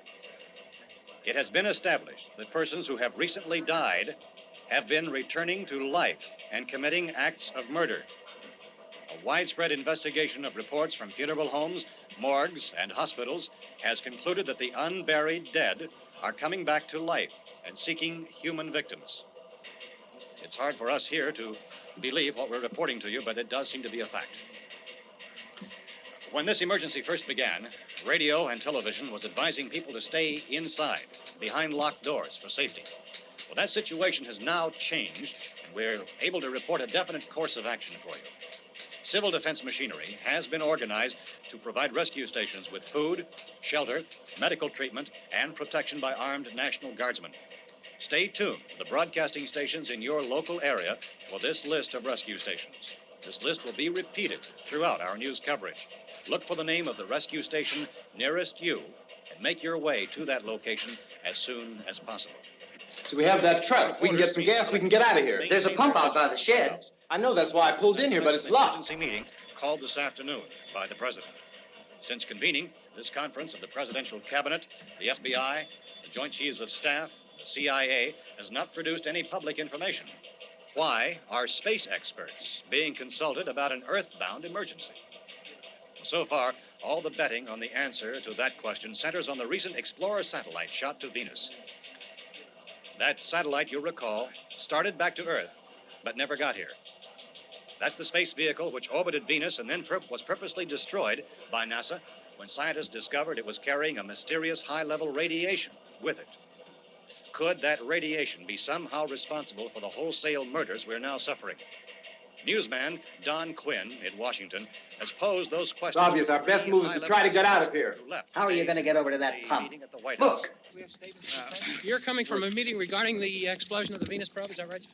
It has been established that persons who have recently died have been returning to life and committing acts of murder. A widespread investigation of reports from funeral homes, morgues, and hospitals has concluded that the unburied dead are coming back to life and seeking human victims. It's hard for us here to believe what we're reporting to you, but it does seem to be a fact. When this emergency first began, radio and television was advising people to stay inside, behind locked doors for safety. Well, that situation has now changed. We're able to report a definite course of action for you. Civil defense machinery has been organized to provide rescue stations with food, shelter, medical treatment, and protection by armed National Guardsmen. Stay tuned to the broadcasting stations in your local area for this list of rescue stations. This list will be repeated throughout our news coverage. Look for the name of the rescue station nearest you and make your way to that location as soon as possible. So we have that truck. If we can get some gas, we can get out of here. There's a pump out by the shed. I know, that's why I pulled in here, but it's locked. Emergency meeting called this afternoon by the President. Since convening this conference of the Presidential Cabinet, the FBI, the Joint Chiefs of Staff, the CIA has not produced any public information. Why are space experts being consulted about an earthbound emergency? So far, all the betting on the answer to that question centers on the recent Explorer satellite shot to Venus. That satellite, you'll recall, started back to Earth, but never got here. That's the space vehicle which orbited Venus and then was purposely destroyed by NASA when scientists discovered it was carrying a mysterious high-level radiation with it. Could that radiation be somehow responsible for the wholesale murders we're now suffering? Newsman Don Quinn in Washington has posed those questions. It's obvious our best move is to try to get out of here. How are you going to get over to that pump? Look! You're coming from a meeting regarding the explosion of the Venus probe, is that right?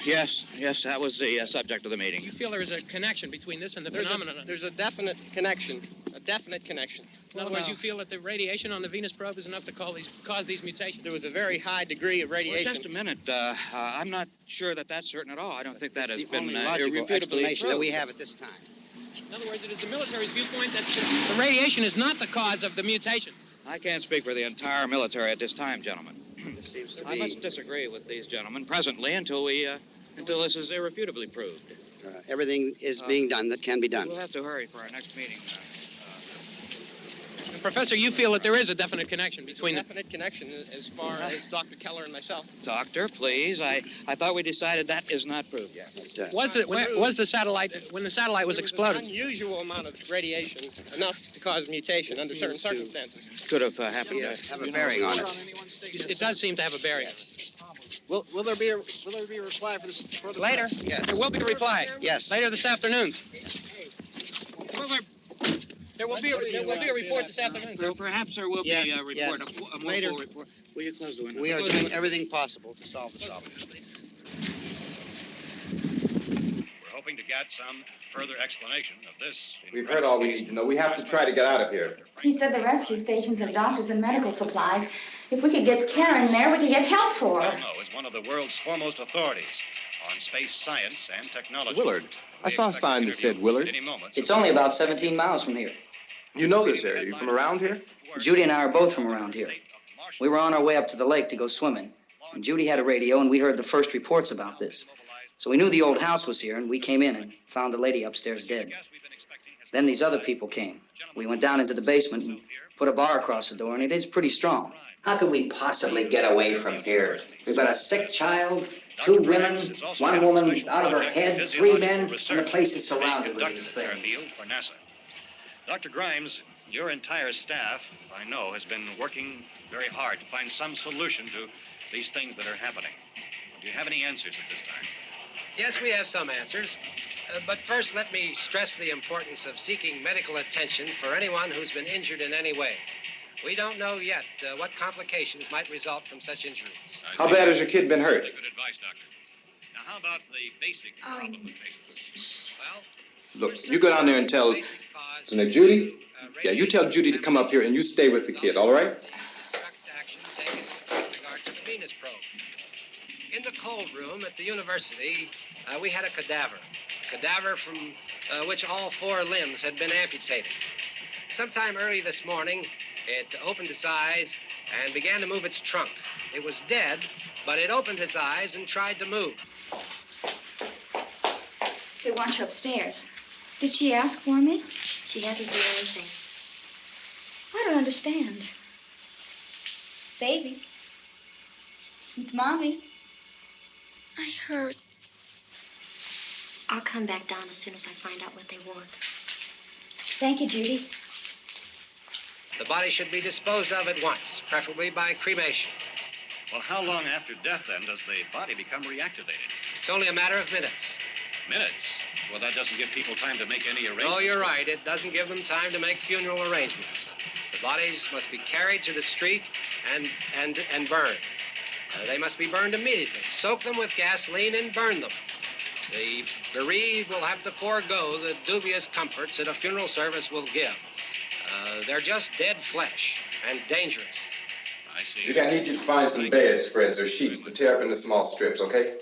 Yes, that was the subject of the meeting. You feel there is a connection between this and the phenomenon? There's a definite connection. In other words, you feel that the radiation on the Venus probe is enough to cause these mutations? There was a very high degree of radiation. Well, just a minute. I'm not sure that that's certain at all. I don't think that has been logical irrefutably explanation that proved. we have at this time. In other words, it is the military's viewpoint that the radiation is not the cause of the mutation. I can't speak for the entire military at this time, gentlemen. This seems to I be... must disagree with these gentlemen presently until this is irrefutably proved. everything is being done that can be done. We'll have to hurry for our next meeting. Professor, you feel that there is a definite connection between definite connection as far as Dr. Keller and myself. Doctor, please. I thought we decided that is not proved yet. Was the satellite, when the satellite was exploded? An unusual amount of radiation, enough to cause mutation under certain circumstances. Could have happened. Have a bearing on it. It does seem to have a bearing. Will there be a reply for this further? Later. Yes. There will be a reply. Yes. Later this afternoon. There will be a report this afternoon. Well, perhaps there will be a report, yes. a more Later. full report. Will you close the window? We are doing everything possible to solve the problem. We're hoping to get some further explanation of this. We've heard all we need to know. We have to try to get out of here. He said the rescue stations have doctors and medical supplies. If we could get Karen there, we could get help for her. Belmo is one of the world's foremost authorities on space science and technology. Willard. I saw a sign that said Willard. It's only about 17 miles from here. You know this area. You from around here? Judy and I are both from around here. We were on our way up to the lake to go swimming. And Judy had a radio, and we heard the first reports about this. So we knew the old house was here, and we came in and found the lady upstairs dead. Then these other people came. We went down into the basement and put a bar across the door, and it is pretty strong. How could we possibly get away from here? We've got a sick child, 2 women, 1 woman out of her head, 3 men, and the place is surrounded with these things. For NASA. Dr. Grimes, your entire staff, I know, has been working very hard to find some solution to these things that are happening. Do you have any answers at this time? Yes, we have some answers. But first, let me stress the importance of seeking medical attention for anyone who's been injured in any way. We don't know yet what complications might result from such injuries. How bad has your kid been hurt? Good advice, Doctor. Now, how about the basic problem with patients? Well, Look, you go down there and tell... Now, Judy? Yeah, you tell Judy to come up here and you stay with the kid, all right? Action taken with regard to the Venus probe. In the cold room at the university, we had a cadaver from which all 4 limbs had been amputated. Sometime early this morning, it opened its eyes and began to move its trunk. It was dead, but it opened its eyes and tried to move. They want you upstairs. Did she ask for me? She hasn't said anything. I don't understand. Baby. It's Mommy. I heard. I'll come back down as soon as I find out what they want. Thank you, Judy. The body should be disposed of at once, preferably by cremation. well, how long after death, then, does the body become reactivated? It's only a matter of minutes. Minutes? Well, that doesn't give people time to make any arrangements. Oh, you're right. It doesn't give them time to make funeral arrangements. The bodies must be carried to the street and burned. They must be burned immediately. Soak them with gasoline and burn them. The bereaved will have to forego the dubious comforts that a funeral service will give. They're just dead flesh and dangerous. I see. Judy, I need you to find some bedspreads or sheets to tear up into small strips, okay?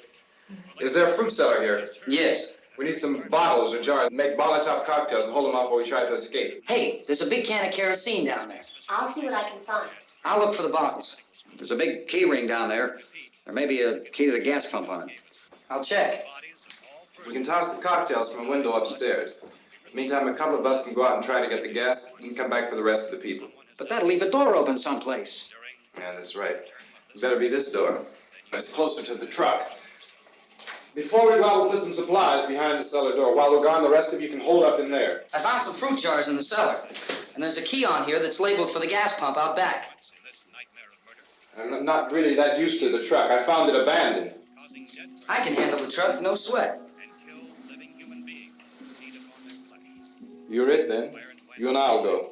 Is there a fruit cellar here? Yes. We need some bottles or jars to make Molotov cocktails and hold them off while we try to escape. Hey, there's a big can of kerosene down there. I'll see what I can find. I'll look for the bottles. There's a big key ring down there. There may be a key to the gas pump on it. I'll check. We can toss the cocktails from a window upstairs. Meantime, a couple of us can go out and try to get the gas and come back for the rest of the people. But that'll leave a door open someplace. Yeah, that's right. It better be this door. It's closer to the truck. Before we go out, we'll put some supplies behind the cellar door. While we're gone, the rest of you can hold up in there. I found some fruit jars in the cellar. And there's a key on here that's labeled for the gas pump out back. I'm not really that used to the truck. I found it abandoned. I can handle the truck, no sweat. You're it, then. You and I'll go.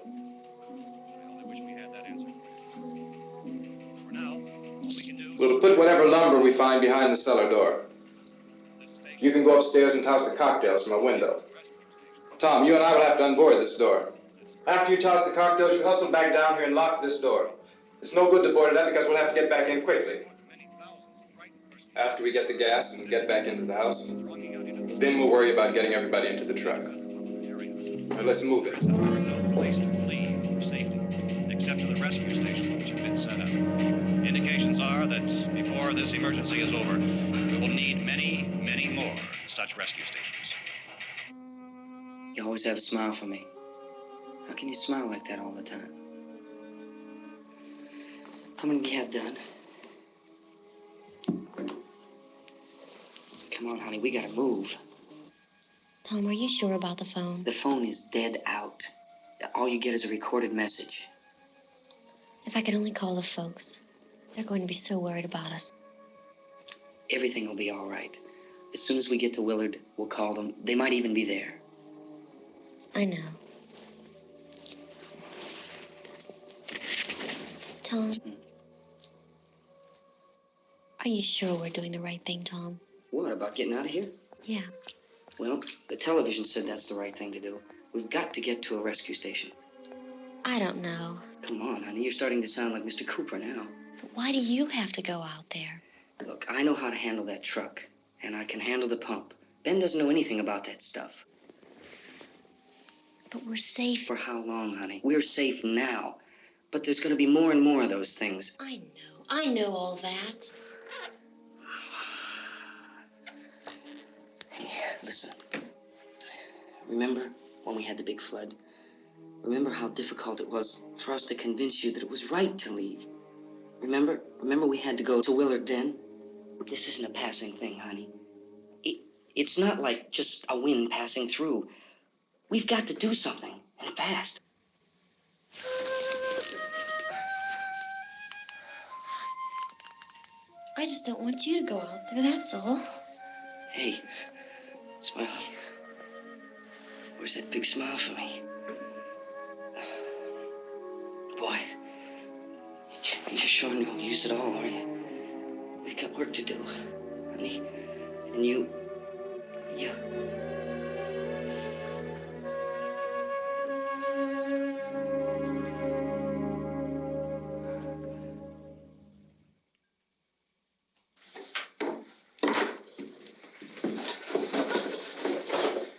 We'll put whatever lumber we find behind the cellar door. You can go upstairs and toss the cocktails from a window. Tom, you and I will have to unboard this door. After you toss the cocktails, you hustle back down here and lock this door. It's no good to board it up because we'll have to get back in quickly. After we get the gas and get back into the house, then we'll worry about getting everybody into the truck. Now let's move it. No place to flee for safety, except to the rescue station which have been set up. Indications are that before this emergency is over, we will need many, many more such rescue stations. You always have a smile for me. How can you smile like that all the time? How many do you have done? Come on, honey, we gotta move. Tom, are you sure about the phone? The phone is dead out. All you get is a recorded message. If I could only call the folks. They're going to be so worried about us. Everything will be all right. As soon as we get to Willard, we'll call them. They might even be there. I know. Tom? Are you sure we're doing the right thing, Tom? What, about getting out of here? Yeah. Well, the television said that's the right thing to do. We've got to get to a rescue station. I don't know. Come on, honey, you're starting to sound like Mr. Cooper now. But why do you have to go out there? Look, I know how to handle that truck, and I can handle the pump. Ben doesn't know anything about that stuff. But we're safe. For how long, honey? We're safe now. But there's going to be more and more of those things. I know all that. Hey, listen. Remember when we had the big flood? Remember how difficult it was for us to convince you that it was right to leave? Remember we had to go to Willard then? This isn't a passing thing, honey. It's not like just a wind passing through. We've got to do something, and fast. I just don't want you to go out there, that's all. Hey, Smiley. Where's that big smile for me? Boy, you're sure no use at all, are you? We've got work to do, honey. And you...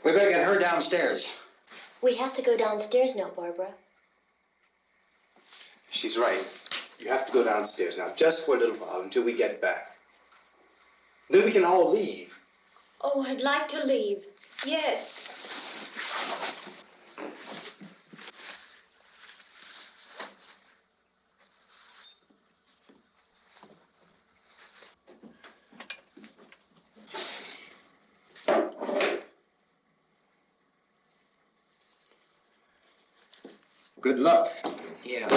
We better get her downstairs. We have to go downstairs now, Barbara. She's right. You have to go downstairs now, just for a little while, until we get back. Then we can all leave. Oh, I'd like to leave. Yes. Good luck. Yeah.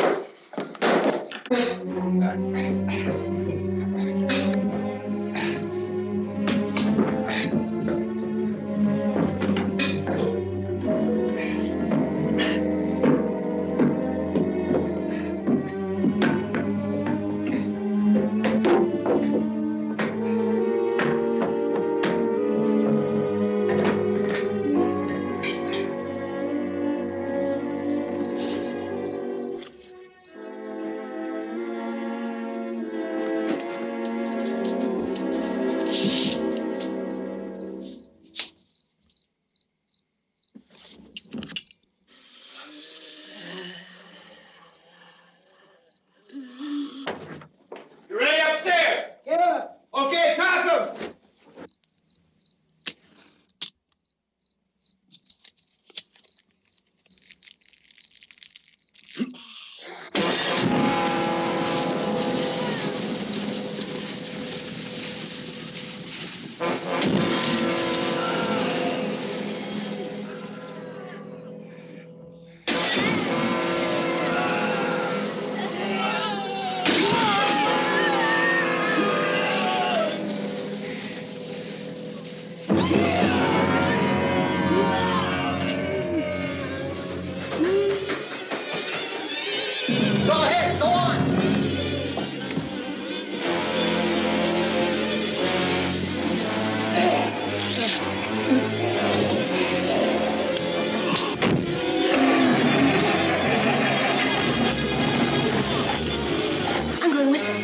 going with him.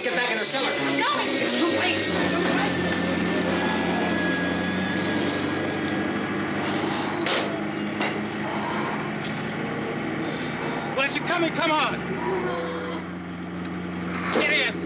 Get back in the cellar. I'm going. It's too late. It's too late. Well, is it coming? Come on. Get in.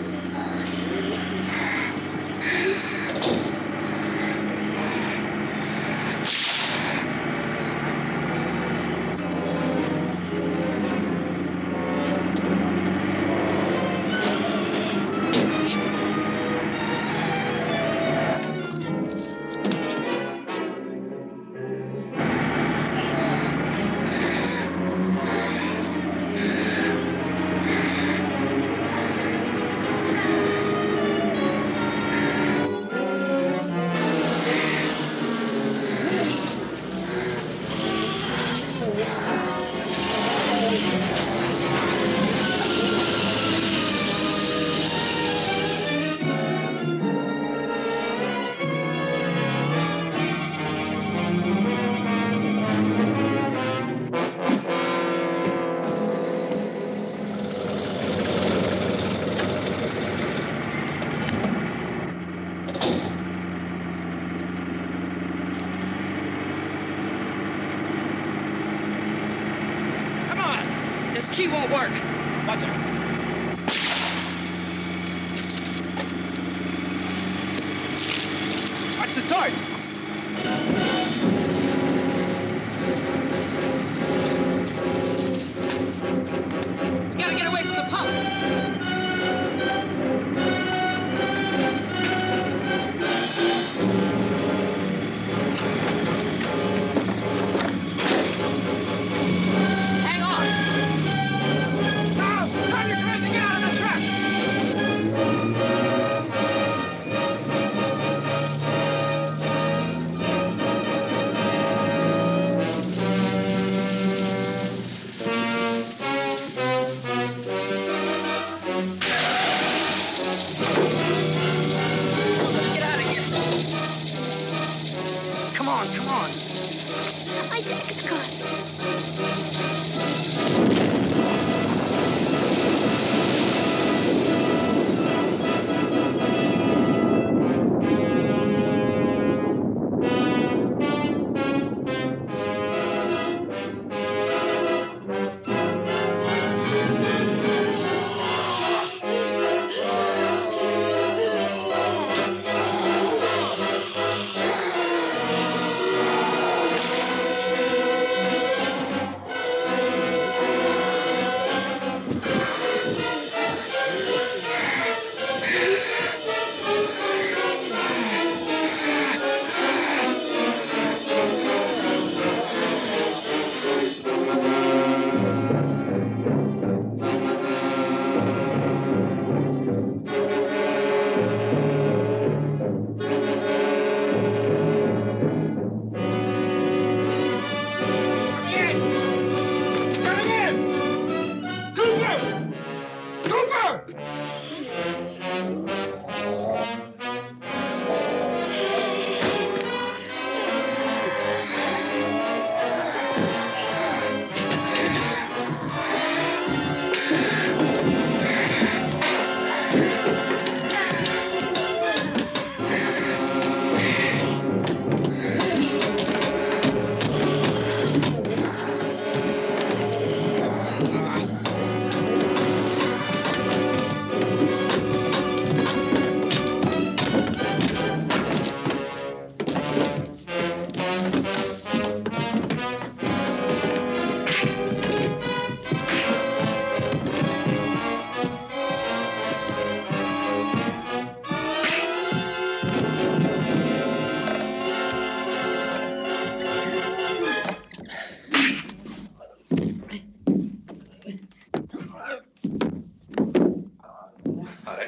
This key won't work. Watch out. Watch the torch. We gotta get away from the pump. Hang on. Tom! Tom, you're crazy! Get out of the truck! Let's get out of here. Come on, come on. My jacket's caught.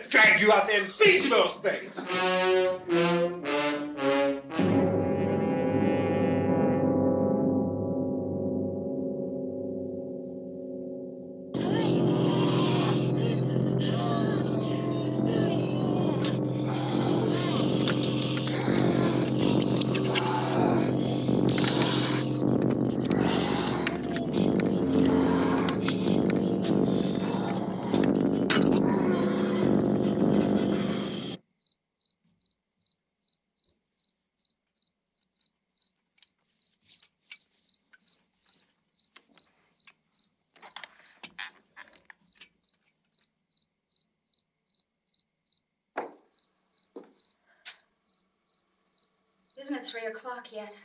Drag you out there and feed you those things. isn't at 3 o'clock yet.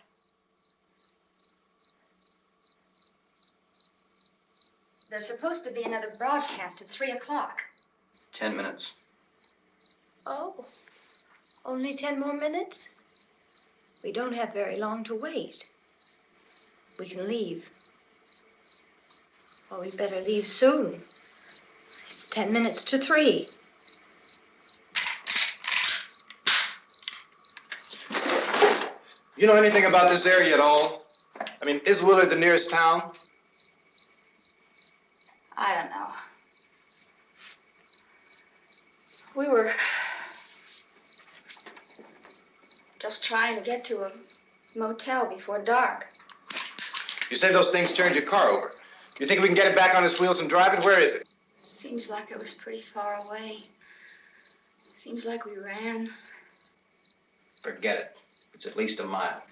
There's supposed to be another broadcast at 3 o'clock. 10 minutes. Oh, only 10 more minutes? We don't have very long to wait. We can leave. Oh, we'd better leave soon. It's 10 minutes to 3. You know anything about this area at all? I mean, is Willard the nearest town? I don't know. We were just trying to get to a motel before dark. You say those things turned your car over. You think we can get it back on its wheels and drive it? Where is it? Seems like it was pretty far away. Seems like we ran. Forget it. It's at least a mile.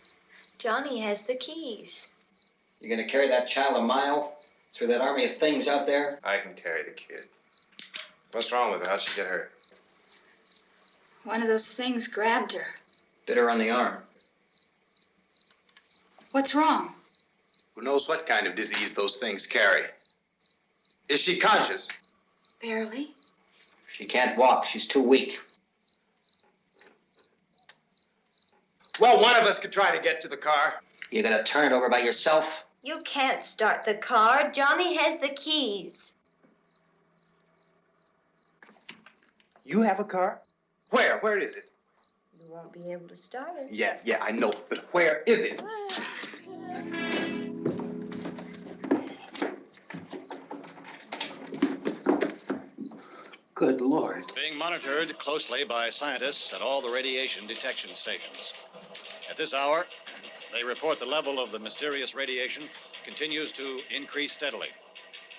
Johnny has the keys. You're gonna carry that child a mile through that army of things out there? I can carry the kid. What's wrong with her? How'd she get hurt? One of those things grabbed her. Bit her on the arm. What's wrong? Who knows what kind of disease those things carry? Is she conscious? Barely. She can't walk. She's too weak. Well, one of us could try to get to the car. You gonna turn it over by yourself? You can't start the car. Johnny has the keys. You have a car? Where? Where is it? You won't be able to start it. Yeah, I know. But where is it? Good Lord. Being monitored closely by scientists at all the radiation detection stations. At this hour, they report the level of the mysterious radiation continues to increase steadily.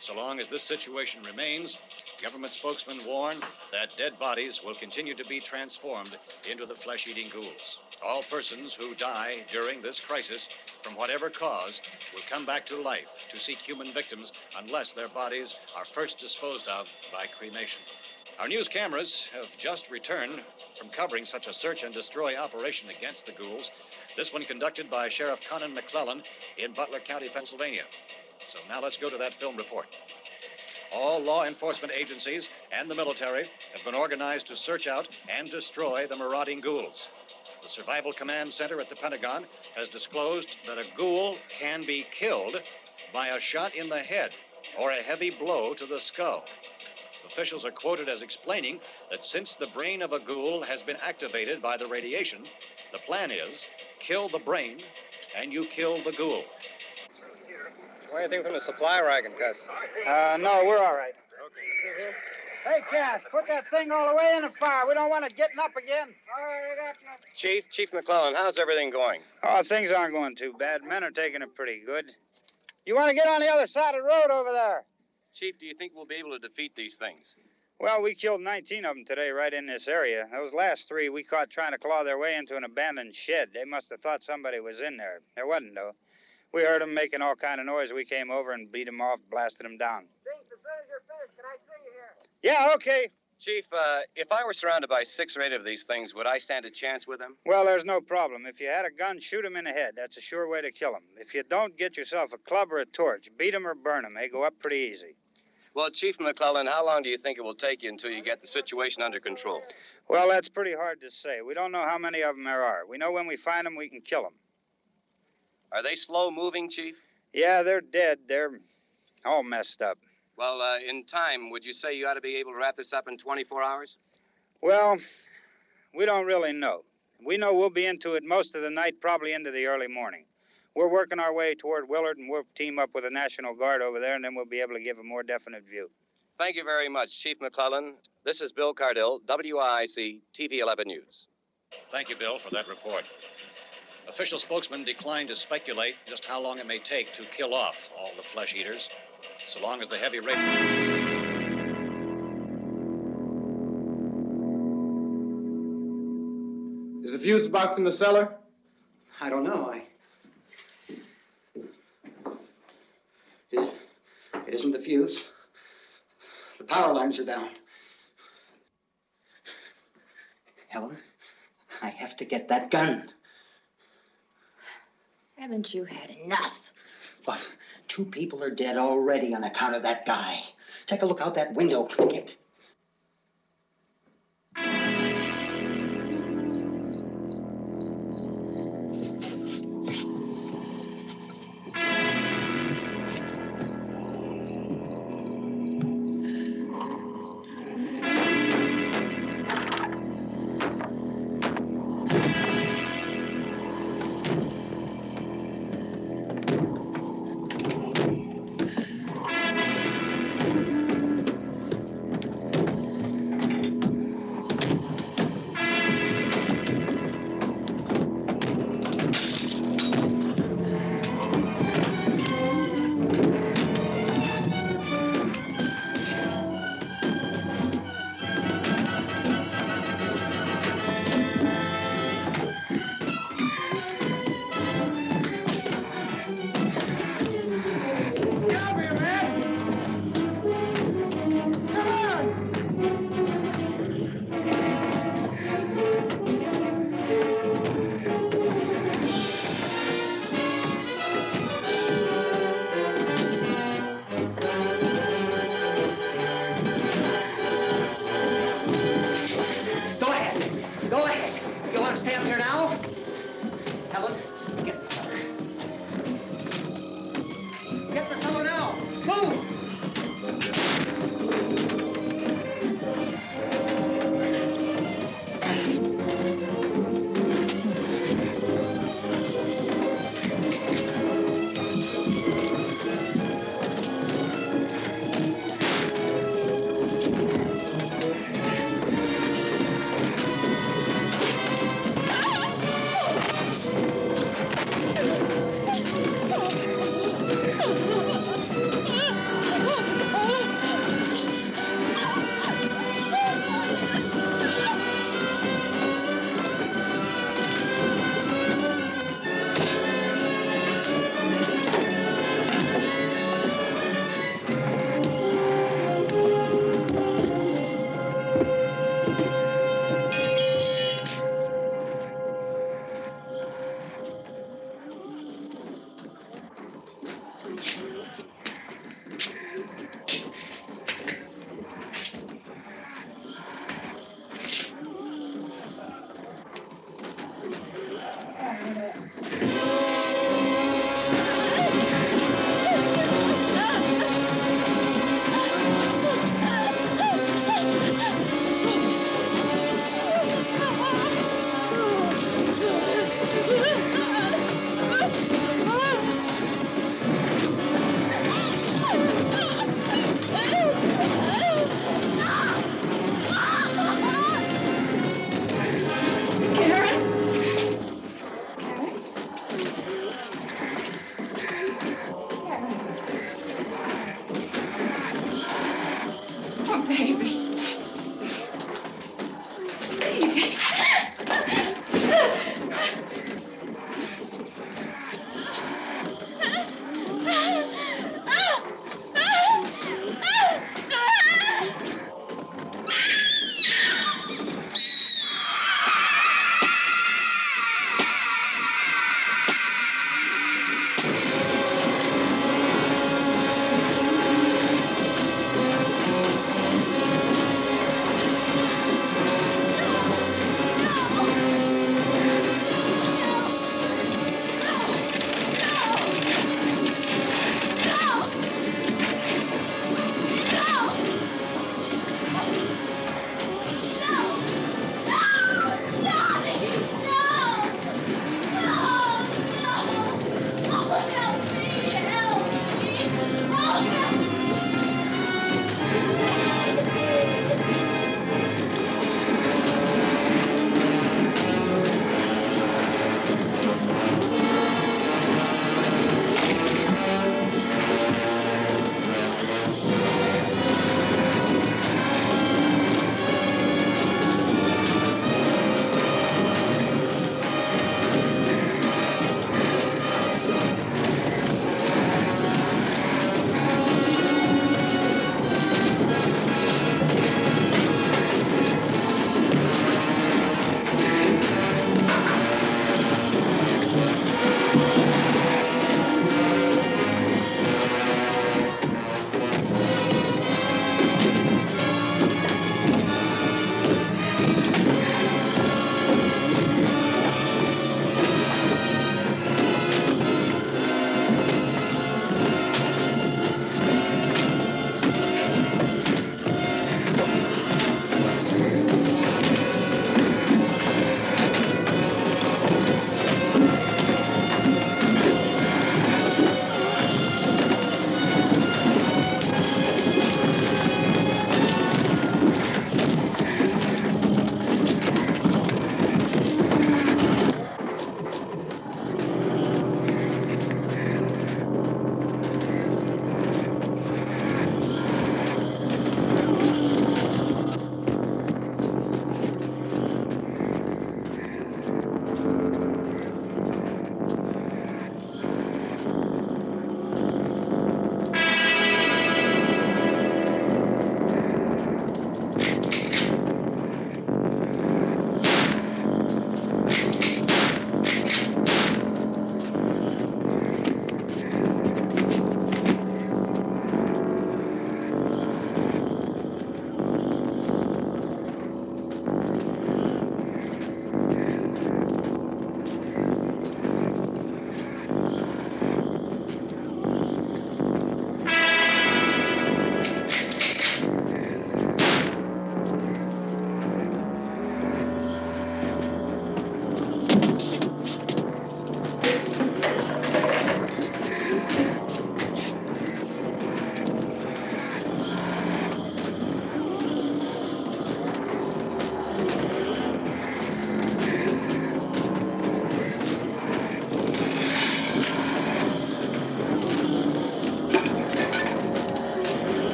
So long as this situation remains, government spokesmen warn that dead bodies will continue to be transformed into the flesh-eating ghouls. All persons who die during this crisis, from whatever cause, will come back to life to seek human victims unless their bodies are first disposed of by cremation. Our news cameras have just returned from covering such a search and destroy operation against the ghouls, this one conducted by Sheriff Conan McClellan in Butler County, Pennsylvania. So now let's go to that film report. All law enforcement agencies and the military have been organized to search out and destroy the marauding ghouls. The Survival Command Center at the Pentagon has disclosed that a ghoul can be killed by a shot in the head or a heavy blow to the skull. Officials are quoted as explaining that since the brain of a ghoul has been activated by the radiation, the plan is kill the brain and you kill the ghoul. Anything from the supply wagon, Cuss? No, we're all right. Okay. Hey, Cass, put that thing all the way in the fire. We don't want it getting up again. All right, I got you. Chief McClellan, how's everything going? Oh, things aren't going too bad. Men are taking it pretty good. You want to get on the other side of the road over there? Chief, do you think we'll be able to defeat these things? Well, we killed 19 of them today right in this area. Those last 3 we caught trying to claw their way into an abandoned shed. They must have thought somebody was in there. There wasn't, though. We heard them making all kind of noise. We came over and beat them off, blasted them down. Chief, as soon as you're finished, can I see you here? Yeah, okay. Chief, if I were surrounded by 6 or 8 of these things, would I stand a chance with them? Well, there's no problem. If you had a gun, shoot them in the head. That's a sure way to kill them. If you don't, get yourself a club or a torch. Beat them or burn them. They go up pretty easy. Well, Chief McClellan, how long do you think it will take you until you get the situation under control? Well, that's pretty hard to say. We don't know how many of them there are. We know when we find them, we can kill them. Are they slow-moving, Chief? Yeah, they're dead. They're all messed up. Well, in time, would you say you ought to be able to wrap this up in 24 hours? Well, we don't really know. We know we'll be into it most of the night, probably into the early morning. We're working our way toward Willard, and we'll team up with the National Guard over there, and then we'll be able to give a more definite view. Thank you very much, Chief McClellan. This is Bill Cardill, WIC TV 11 News. Thank you, Bill, for that report. Official spokesman declined to speculate just how long it may take to kill off all the flesh eaters, so long as the heavy rate. Is the fuse box in the cellar? I don't know. It isn't the fuse. The power lines are down. Helen, I have to get that gun. Haven't you had enough? Look, 2 people are dead already on account of that guy. Take a look out that window. Get...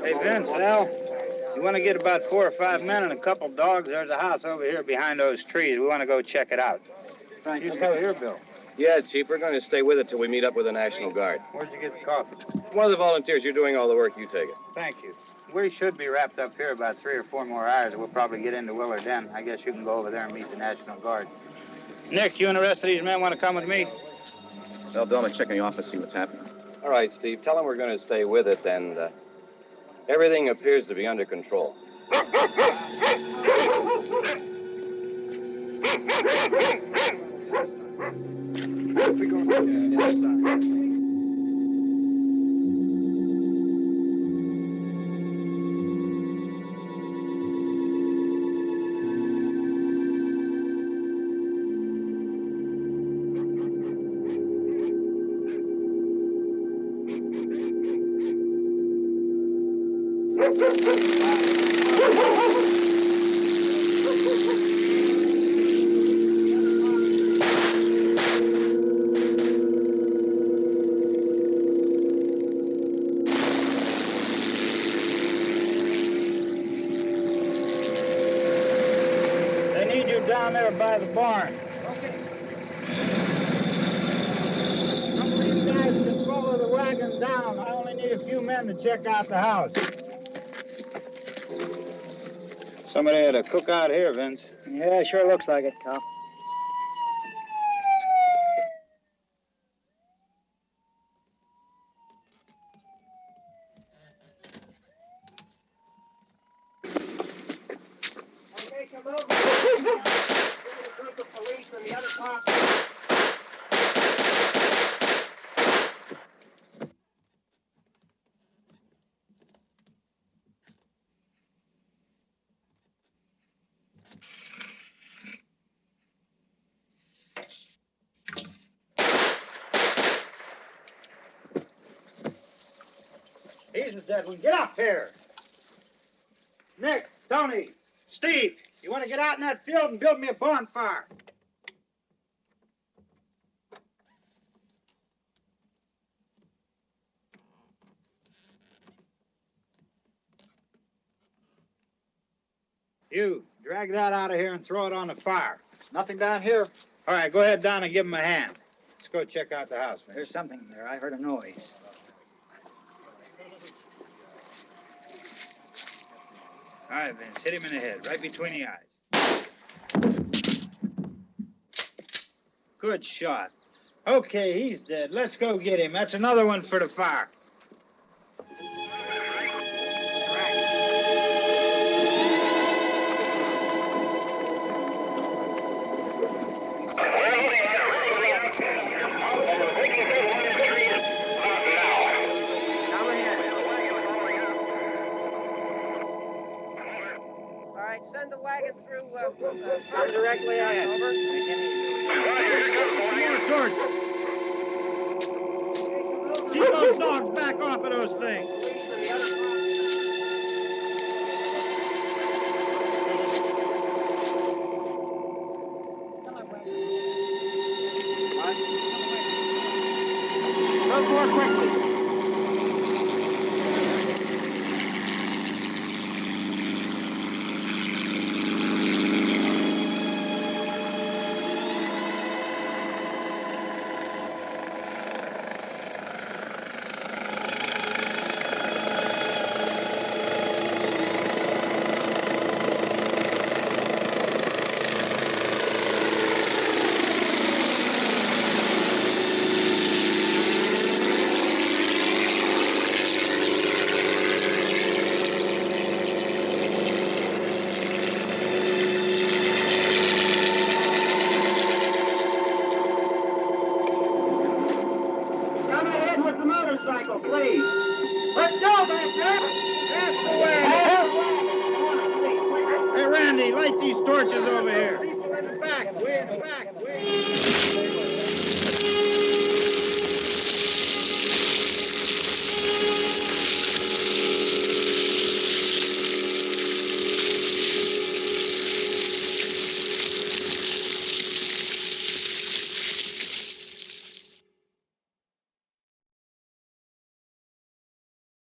Hey, Vince, Al, you want to get about 4 or 5 men and a couple dogs? There's a house over here behind those trees. We want to go check it out. You still here, Bill? Yeah, Chief, we're going to stay with it till we meet up with the National Guard. Where'd you get the coffee? One of the volunteers, you're doing all the work, you take it. Thank you. We should be wrapped up here about 3 or 4 more hours, and we'll probably get into Willard Den. I guess you can go over there and meet the National Guard. Nick, you and the rest of these men want to come with me? Well, Bill, I'm check in the office, see what's happening. All right, Steve, tell them we're going to stay with it, and everything appears to be under control. We go on the outside. Down there by the barn. Okay. Some of you guys can follow the wagon down. I only need a few men to check out the house. Somebody had a cookout here, Vince. Yeah, sure looks like it, Cop. Okay, come over. Get a group of police and the other cops. He's a dead one. Get up here. Nick, Tony, Steve, you want to get out in that field and build me a bonfire? You, drag that out of here and throw it on the fire. Nothing down here. All right, go ahead down and give him a hand. Let's go check out the house, man. There's something there. I heard a noise. All right, Vince, hit him in the head, right between the eyes. Good shot. Okay, he's dead. Let's go get him. That's another one for the fire. Send the wagon through directly ahead. Over. More torch. Keep those dogs back off of those things. Go more quickly. Please. Let's go back there. That's the way. Hey, Randy, light these torches over here. People in the back. Way in the back. Way in the back.